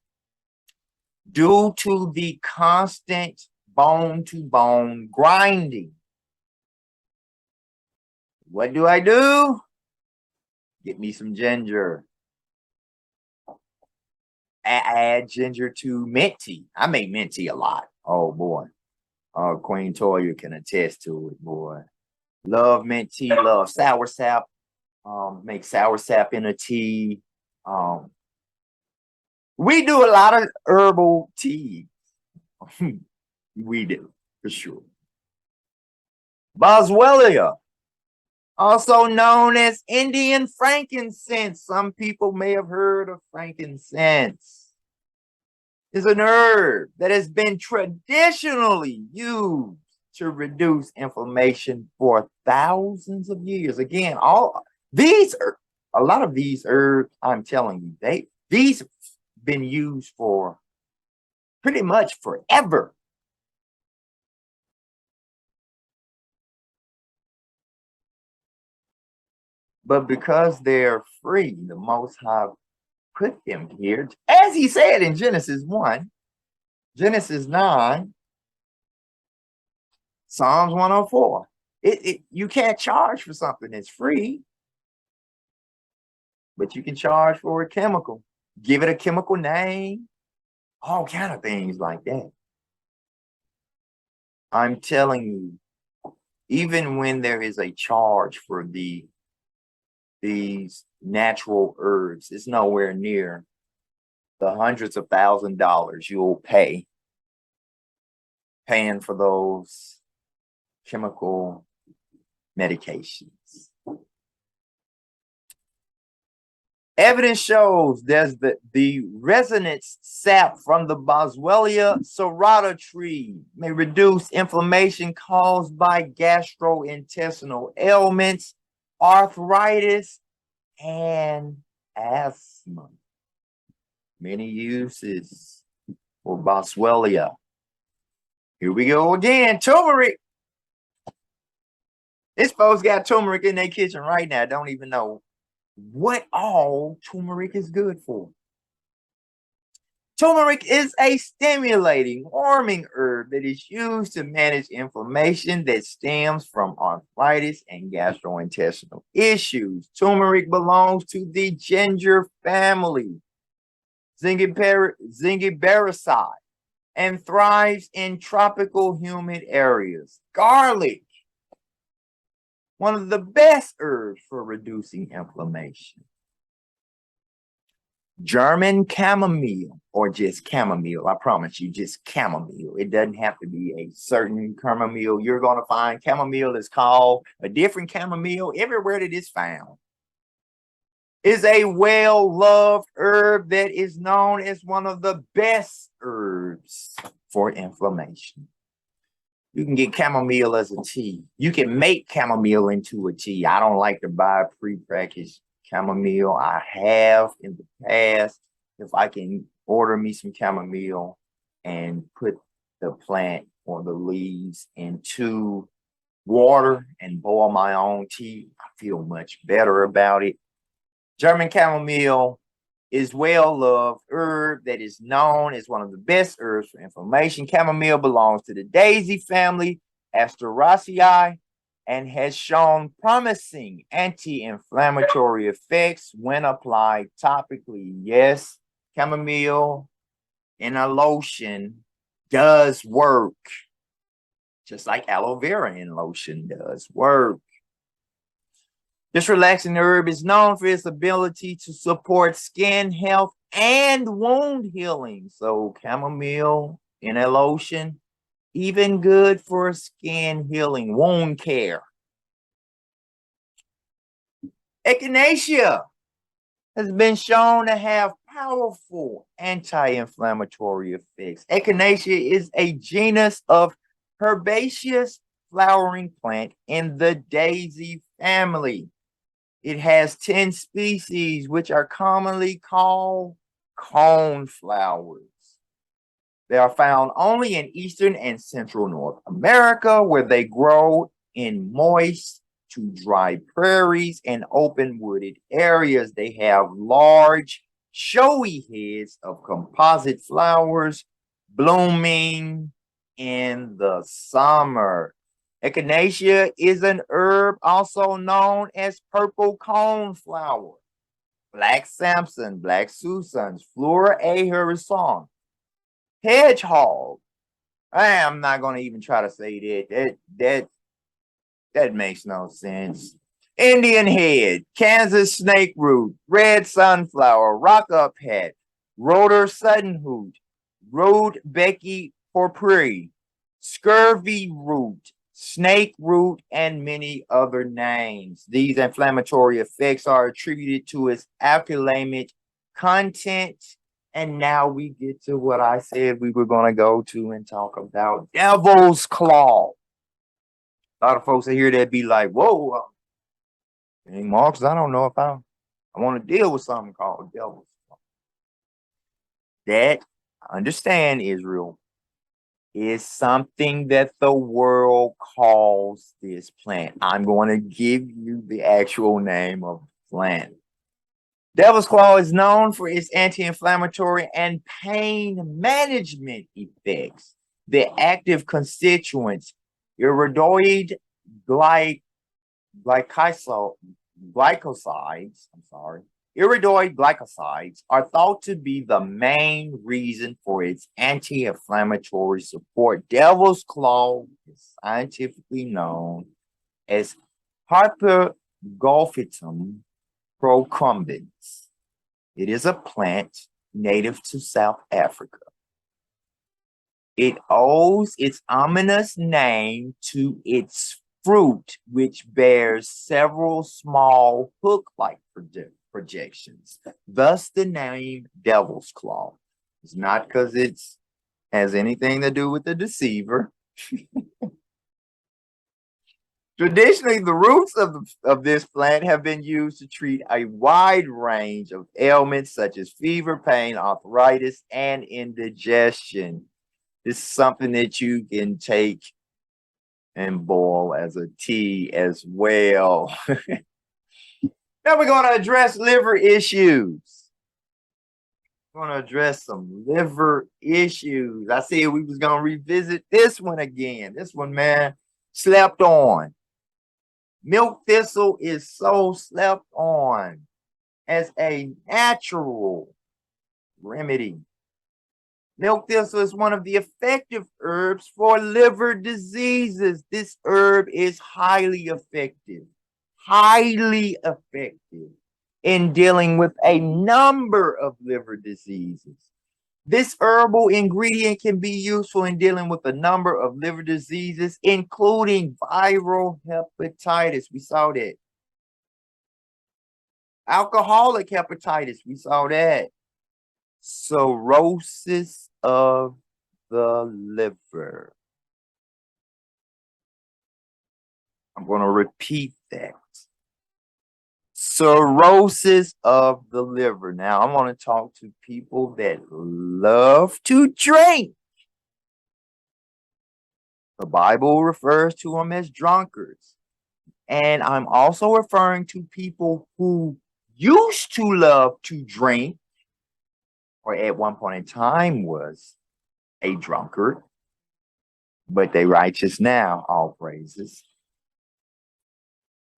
due to the constant bone-to-bone grinding. What do? Get me some ginger. Add ginger to mint tea. I make mint tea a lot. Oh boy. Queen Toya can attest to it, boy. Love mint tea, love sour sap. make soursop in a tea. We do a lot of herbal tea. We do, for sure. Boswellia, also known as Indian frankincense. Some people may have heard of frankincense. Is an herb that has been traditionally used to reduce inflammation for thousands of years. Again, a lot of these herbs, I'm telling you, these have been used for pretty much forever. But because they're free, the Most High put them here, as he said in Genesis 1, Genesis 9, Psalms 104. You can't charge for something that's free, but you can charge for a chemical. Give it a chemical name, all kind of things like that. I'm telling you, even when there is a charge for these natural herbs, it's nowhere near the hundreds of $1,000s you'll paying for those chemical medications. Evidence shows there's the resonance sap from the Boswellia serrata tree may reduce inflammation caused by gastrointestinal ailments, arthritis, and asthma. Many uses for Boswellia. Here we go again. Turmeric. This folks got turmeric in their kitchen right now. Don't even know what all turmeric is good for. Turmeric is a stimulating, warming herb that is used to manage inflammation that stems from arthritis and gastrointestinal issues. Turmeric belongs to the ginger family, Zingiberaceae, and thrives in tropical humid areas. Garlic, one of the best herbs for reducing inflammation. German chamomile, or just chamomile. I promise you, just chamomile. It doesn't have to be a certain chamomile. You're going to find chamomile is called a different chamomile everywhere that it's found. Is a well-loved herb that is known as one of the best herbs for inflammation. You can get chamomile as a tea. You can make chamomile into a tea. I don't like to buy pre-packaged chamomile. I have in the past. If I can order me some chamomile and put the plant or the leaves into water and boil my own tea, I feel much better about it. German chamomile is well-loved herb that is known as one of the best herbs for inflammation. Chamomile belongs to the daisy family, Asteraceae, and has shown promising anti-inflammatory effects when applied topically. Yes, chamomile in a lotion does work, just like aloe vera in lotion does work. This relaxing herb is known for its ability to support skin health and wound healing. So chamomile in a lotion, even good for skin healing, wound care. Echinacea has been shown to have powerful anti-inflammatory effects. Echinacea is a genus of herbaceous flowering plant in the daisy family. It has 10 species, which are commonly called coneflowers. They are found only in eastern and central North America, where they grow in moist to dry prairies and open wooded areas. They have large, showy heads of composite flowers blooming in the summer. Echinacea is an herb also known as purple coneflower, black Samson, black Susans, Flora ahurisson, hedgehog. I'm not going to even try to say that. That makes no sense. Indian head, Kansas snake root, red sunflower, rock up hat, rotor sudden hoot, root Becky porphyry, scurvy root, snake root, and many other names. These inflammatory effects are attributed to its alkalamic content. And now we get to what I said we were going to go to and talk about devil's claw. A lot of folks are here that be like, whoa, Marcus, I don't know if I want to deal with something called devil's claw. That, understand, Israel, is something that the world calls this plant. I'm going to give you the actual name of the plant. Devil's claw is known for its anti-inflammatory and pain management effects. The active constituents, iridoid glycosides, iridoid glycosides are thought to be the main reason for its anti-inflammatory support. Devil's claw is scientifically known as Hypergophytum procumbens. It is a plant native to South Africa. It owes its ominous name to its fruit, which bears several small hook-like projections. Thus, the name Devil's Claw. It's not because it has anything to do with the deceiver. Traditionally, the roots of this plant have been used to treat a wide range of ailments such as fever, pain, arthritis, and indigestion. This is something that you can take and boil as a tea as well. Now we're going to address liver issues. We're going to address some liver issues. I said we was going to revisit this one again. This one, man, slept on. Milk thistle is so slept on as a natural remedy. Milk thistle is one of the effective herbs for liver diseases. This herb is highly effective in dealing with a number of liver diseases. This herbal ingredient can be useful in dealing with a number of liver diseases, including viral hepatitis. We saw that. Alcoholic hepatitis. We saw that. Cirrhosis of the liver. I'm going to repeat that. Cirrhosis of the liver. Now, I want to talk to people that love to drink. The Bible refers to them as drunkards. And I'm also referring to people who used to love to drink, or at one point in time was a drunkard, but they righteous now, all praises.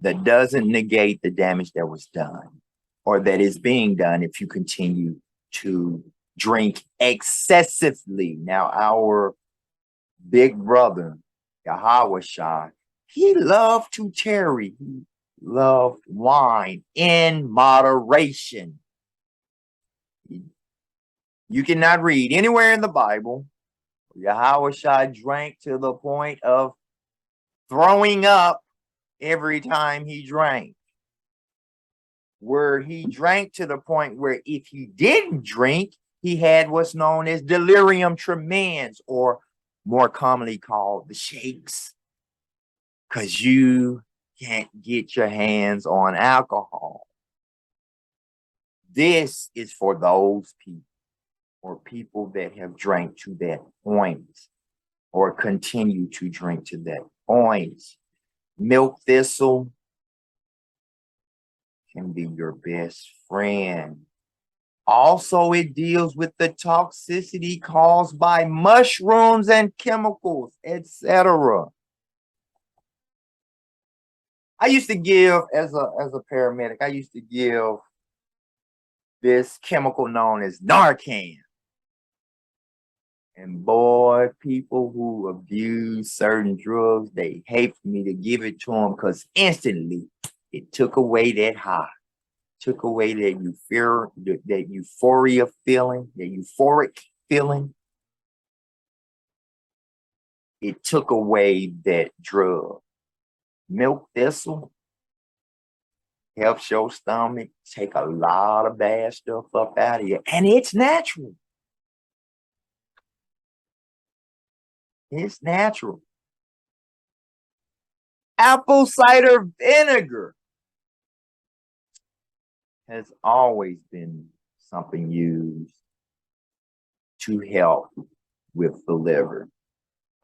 That doesn't negate the damage that was done or that is being done if you continue to drink excessively. Now, our big brother, Yahweh Shai, he loved to tarry. He loved wine in moderation. You cannot read anywhere in the Bible Yahweh Shai drank to the point of throwing up every time he drank. Where he drank to the point where if he didn't drink, he had what's known as delirium tremens, or more commonly called the shakes, because you can't get your hands on alcohol. This is for those people, or people that have drank to that point or continue to drink to that point. Milk thistle can be your best friend. Also, it deals with the toxicity caused by mushrooms and chemicals, etc. I used to give, as a paramedic, I used to give this chemical known as Narcan. And boy, people who abuse certain drugs, they hate for me to give it to them because instantly It took away that high, took away that euphoria feeling, that euphoric feeling. It took away that drug. Milk thistle helps your stomach take a lot of bad stuff up out of you. And it's natural. It's natural. Apple cider vinegar has always been something used to help with the liver.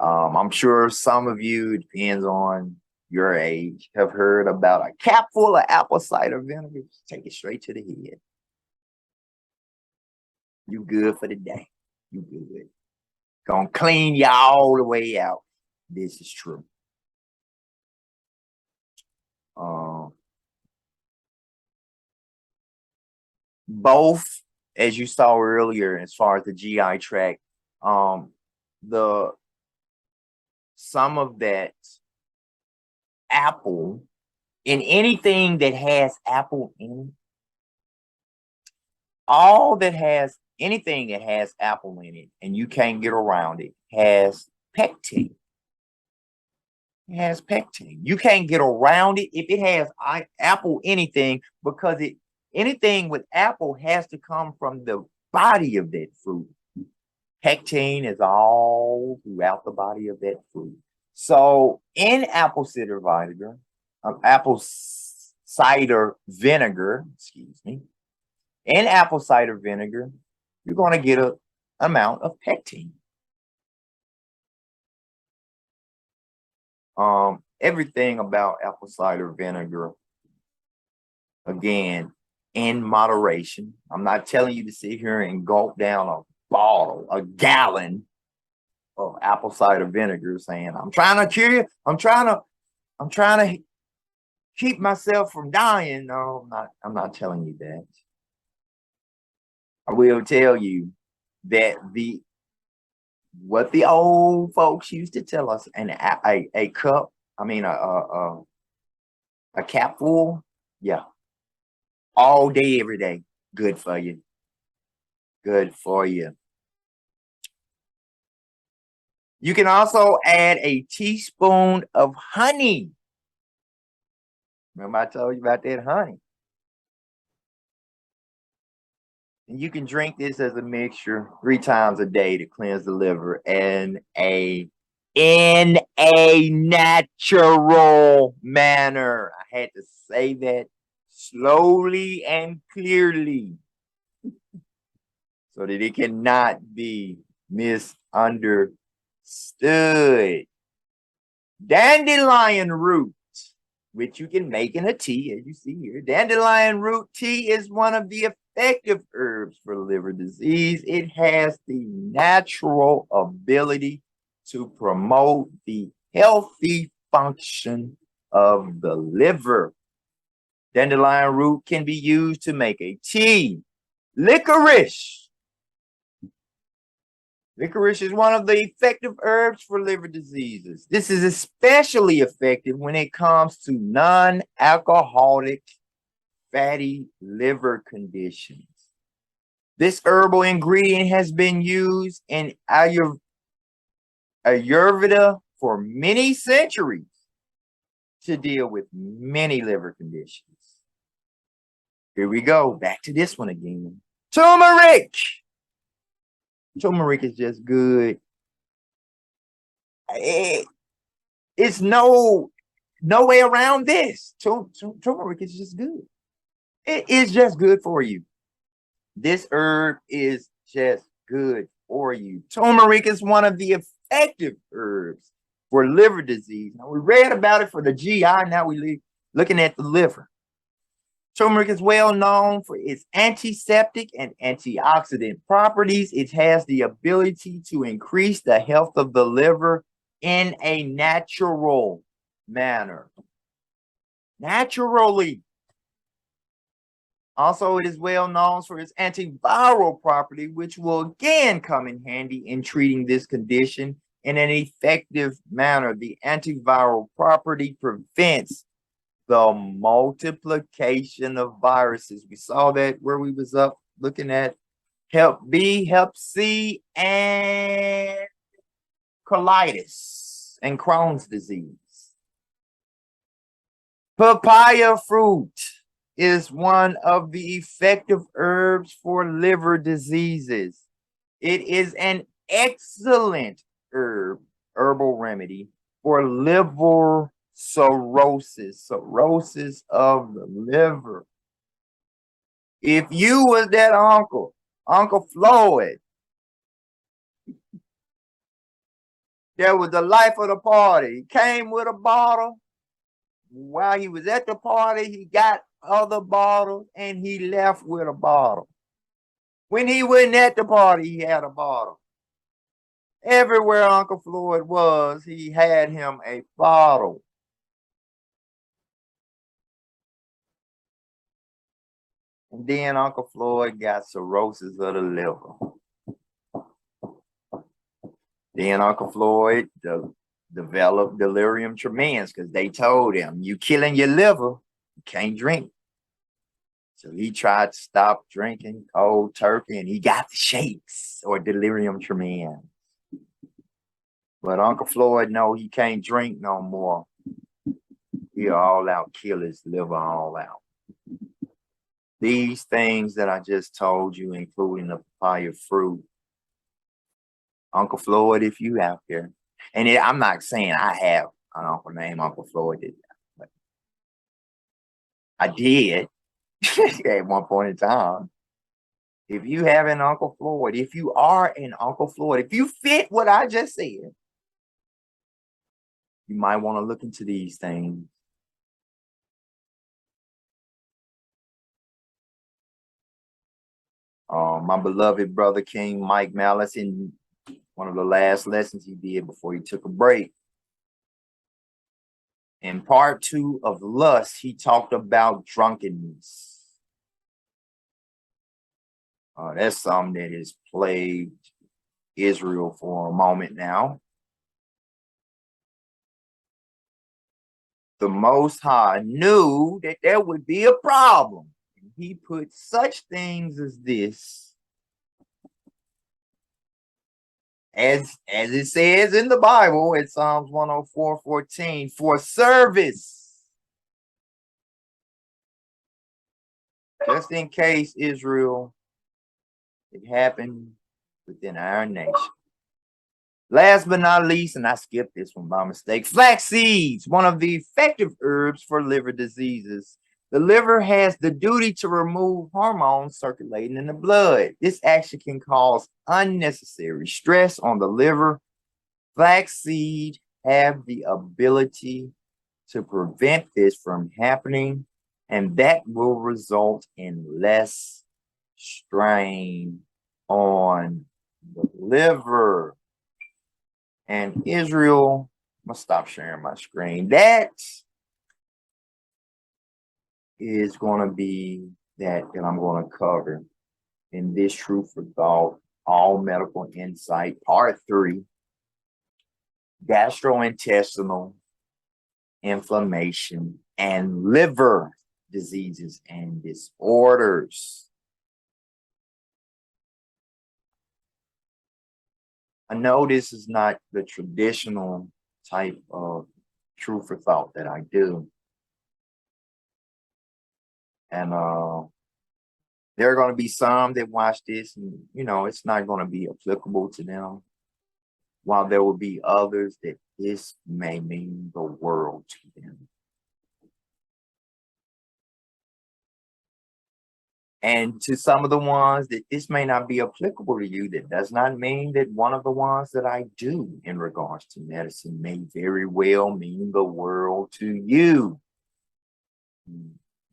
I'm sure some of you, it depends on your age, have heard about a cap full of apple cider vinegar. Just take it straight to the head. You good for the day. You good. Gonna clean you all the way out. This is true. Both, as you saw earlier, as far as the GI tract, some of that apple in anything that has apple in it, anything that has apple in it and you can't get around it has pectin. It has pectin. You can't get around it if it has apple anything, because anything with apple has to come from the body of that fruit. Pectin is all throughout the body of that fruit. So in apple cider vinegar, excuse me, in apple cider vinegar, you're going to get an amount of pectin. Everything about apple cider vinegar, again, in moderation. I'm not telling you to sit here and gulp down a gallon of apple cider vinegar saying, I'm trying to cure you. I'm trying to keep myself from dying. No, I'm not telling you that. I will tell you that what the old folks used to tell us, and a cup, I mean a cap full, yeah, all day, every day, good for you. Good for you. You can also add a teaspoon of honey. Remember I told you about that honey? And you can drink this as a mixture 3 times a day to cleanse the liver in a natural manner. I had to say that slowly and clearly so that it cannot be misunderstood. Dandelion root, which you can make in a tea, as you see here. Dandelion root tea is one of the effective herbs for liver disease. It has the natural ability to promote the healthy function of the liver. Dandelion root can be used to make a tea. Licorice. Licorice is one of the effective herbs for liver diseases. This is especially effective when it comes to non-alcoholic fatty liver conditions. This herbal ingredient has been used in Ayurveda for many centuries to deal with many liver conditions. Here we go, back to this one again. Turmeric. Turmeric is just good. It's no way around this. Turmeric is just good. It is just good for you. This herb is just good for you. Turmeric is one of the effective herbs for liver disease. Now, we read about it for the GI. Now we're looking at the liver. Turmeric is well known for its antiseptic and antioxidant properties. It has the ability to increase the health of the liver in a natural manner. Naturally. Also, it is well known for its antiviral property, which will again come in handy in treating this condition in an effective manner. The antiviral property prevents the multiplication of viruses. We saw that where we was up looking at Hep B, Hep C, and colitis and Crohn's disease. Papaya fruit is one of the effective herbs for liver diseases. It is an excellent herbal remedy for liver cirrhosis of the liver. If you was that Uncle Floyd, that was the life of the party. He came with a bottle. While he was at the party, he got other bottles and he left with a bottle. When he wasn't at the party, he had a bottle. Everywhere Uncle Floyd was, he had him a bottle. And then Uncle Floyd got cirrhosis of the liver. Then Uncle Floyd developed delirium tremens because they told him, you killing your liver, you can't drink. So he tried to stop drinking cold turkey and he got the shakes or delirium tremens. But Uncle Floyd know he can't drink no more. He'll all out kill his liver all out. These things that I just told you, including the papaya fruit, Uncle Floyd, if you out there, and I'm not saying I have an uncle named Uncle Floyd, but I did at one point in time. If you have an Uncle Floyd, if you are an Uncle Floyd, if you fit what I just said, you might want to look into these things. My beloved brother King Mike Malice, in one of the last lessons he did before he took a break, in part 2 of Lust, he talked about drunkenness. That's something that has plagued Israel for a moment now. The Most High knew that there would be a problem. He put such things as this, as it says in the Bible, at Psalms 104:14, for service. Just in case Israel, it happened within our nation. Last but not least, and I skipped this one by mistake, flax seeds, one of the effective herbs for liver diseases. The liver has the duty to remove hormones circulating in the blood. This action can cause unnecessary stress on the liver. Flaxseed have the ability to prevent this from happening, and that will result in less strain on the liver. And Israel, I'm gonna stop sharing my screen. That is going to be that I'm going to cover in this Truth for Thought, All Medical Insight, Part 3, gastrointestinal inflammation and liver diseases and disorders. I know this is not the traditional type of Truth for Thought that I do. And there are going to be some that watch this and, it's not going to be applicable to them, while there will be others that this may mean the world to them. And to some of the ones that this may not be applicable to you, that does not mean that one of the ones that I do in regards to medicine may very well mean the world to you.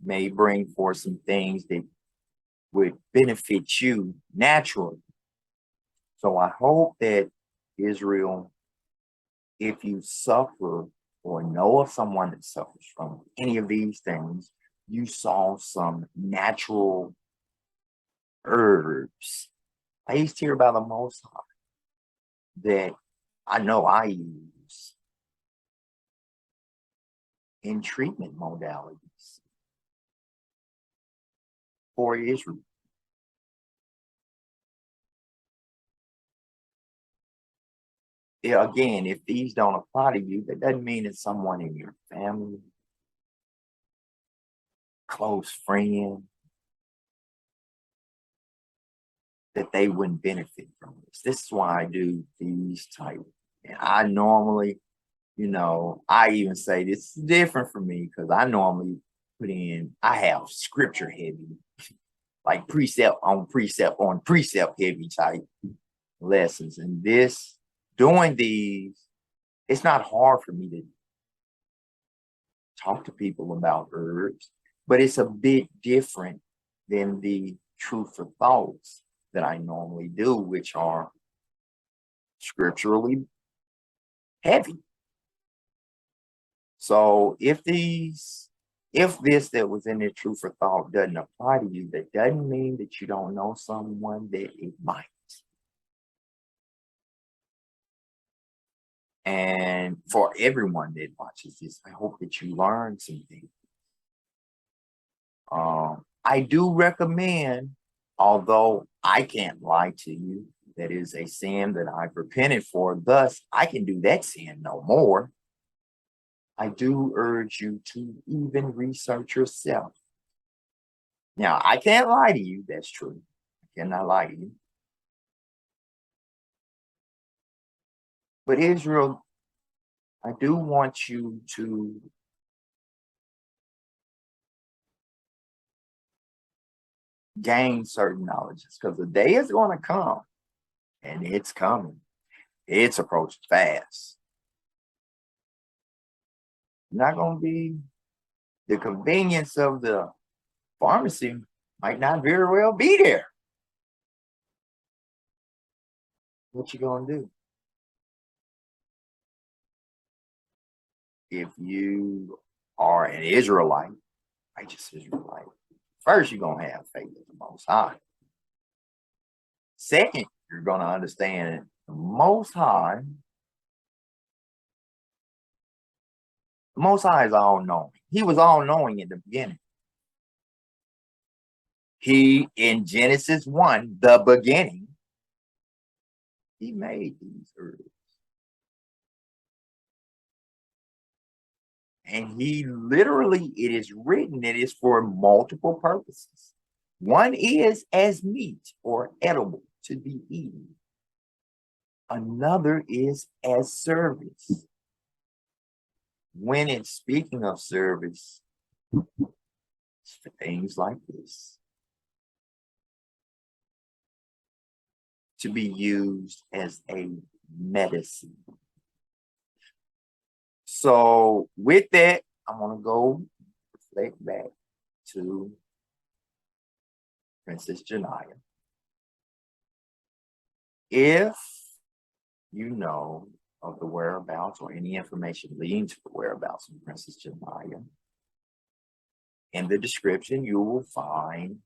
May bring forth some things that would benefit you naturally. So I hope that Israel, if you suffer or know of someone that suffers from any of these things, you saw some natural herbs placed here by the Most High that I know I use. in treatment modalities for Israel. Yeah, again, if these don't apply to you, that doesn't mean that someone in your family, close friend, that they wouldn't benefit from this. This is why I do these type. And I normally, I even say this is different for me because I normally I have scripture heavy, like precept on precept on precept heavy type lessons. And doing these, it's not hard for me to talk to people about herbs, but it's a bit different than the truth for thoughts that I normally do, which are scripturally heavy. So if this that was in the truth for thought doesn't apply to you, that doesn't mean that you don't know someone that it might. And for everyone that watches this, I hope that you learn some things. I do recommend, although I can't lie to you, that is a sin that I've repented for, thus I can do that sin no more. I do urge you to even research yourself. Now, I can't lie to you, that's true. I cannot lie to you. But Israel, I do want you to gain certain knowledges because the day is going to come, and it's coming. It's approaching fast. Not going to be the convenience of the pharmacy might not very well be there. What you going to do? If you are an Israelite, righteous Israelite, first you're going to have faith in the Most High. Second, you're going to understand the Most High is all-knowing. He was all-knowing in the beginning. He, in Genesis 1, the beginning, he made these herbs. And he literally, it is written, it is for multiple purposes. One is as meat or edible to be eaten. Another is as service. When it's speaking of service, it's for things like this. To be used as a medicine. So with that, I'm going to go reflect back to Princess Joniah. If you know of the whereabouts or any information leading to the whereabouts of Princess Joniah, in the description, you will find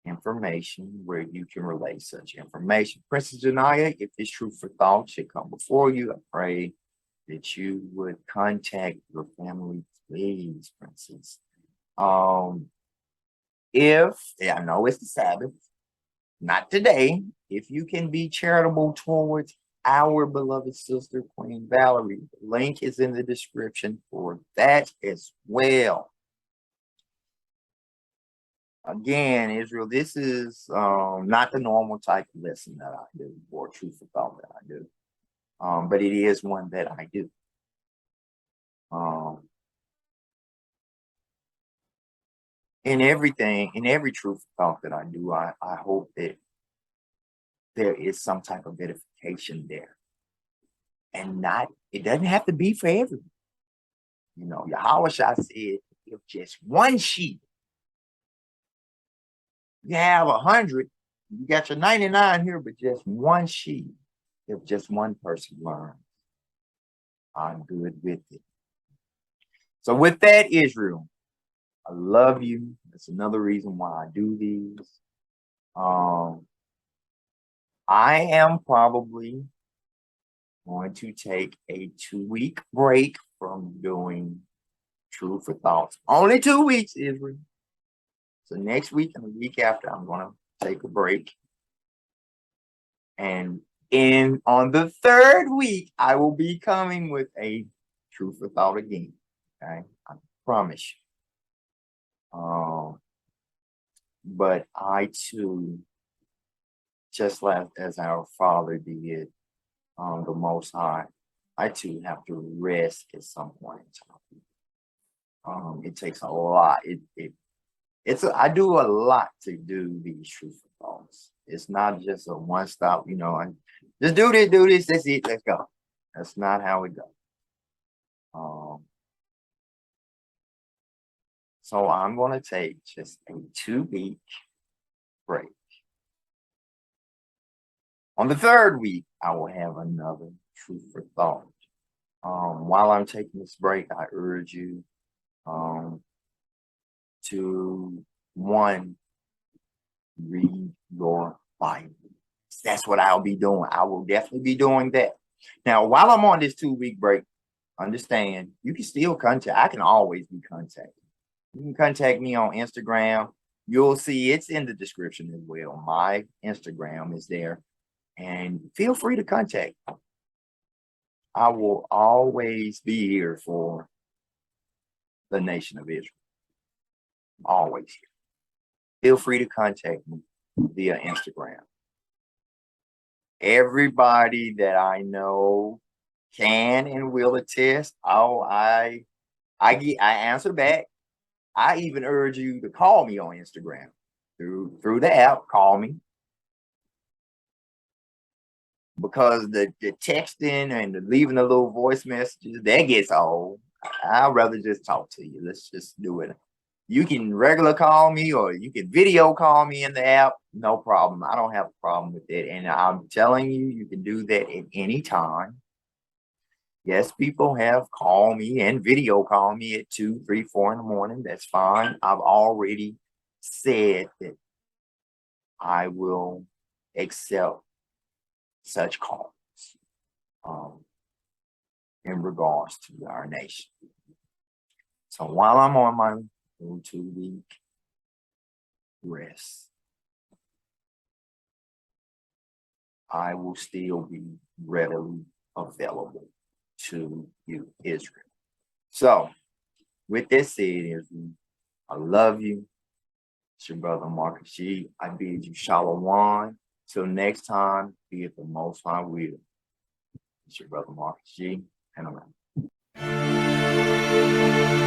information where you can relay such information. Princess Joniah, if this truth for thought should come before you, I pray that you would contact your family, please, Princess. If, I know it's the Sabbath, not today, if you can be charitable towards our beloved sister, Queen Valerie, the link is in the description for that as well. Again, Israel, this is not the normal type of lesson that I do or truth of thought that I do, but it is one that I do. In everything, in every truth of thought that I do, I hope that there is some type of edification there. And it doesn't have to be for everyone. Yahweh said, if just one sheep, you have 100, you got your 99 here, but just one sheep, if just one person learns, I'm good with it. So with that, Israel, I love you. That's another reason why I do these. I am probably going to take a 2-week break from doing True for thoughts. Only 2 weeks, Israel. So next week and the week after, I'm going to take a break. And on the 3rd week, I will be coming with a true for thought again. Okay, I promise you. But I too, just like as our Father did, the Most High, I too have to rest at some point in time. It takes a lot. I do a lot to do these truthful thoughts. It's not just a one stop, and just do this, that's it, let's go. That's not how it goes. So I'm going to take just a 2-week break. On the 3rd week, I will have another truth for thought. While I'm taking this break, I urge you to, one, read your Bible. That's what I'll be doing. I will definitely be doing that. Now, while I'm on this 2-week break, understand you can still contact. I can always be contacted. You can contact me on Instagram. You'll see it's in the description as well. My Instagram is there. And feel free to contact me. I will always be here for the nation of Israel. Always here. Feel free to contact me via Instagram. Everybody that I know can and will attest. I answer back. I even urge you to call me on Instagram through the app. Call me, because the texting and the leaving the little voice messages, that gets old. I'd rather just talk to you. Let's just do it. You can regular call me, or you can video call me in the app. No problem. I don't have a problem with it. And I'm telling you, you can do that at any time. Yes, people have called me and video call me at 2, 3, 4 in the morning. That's fine. I've already said that I will accept such calls in regards to our nation. So while I'm on my 2-week rest, I will still be readily available to you, Israel. So with this said, Israel, I love you. It's your brother Marcus G. I bid you shalom. Till next time, be it the Most High will. It's your brother Marcus G. And around.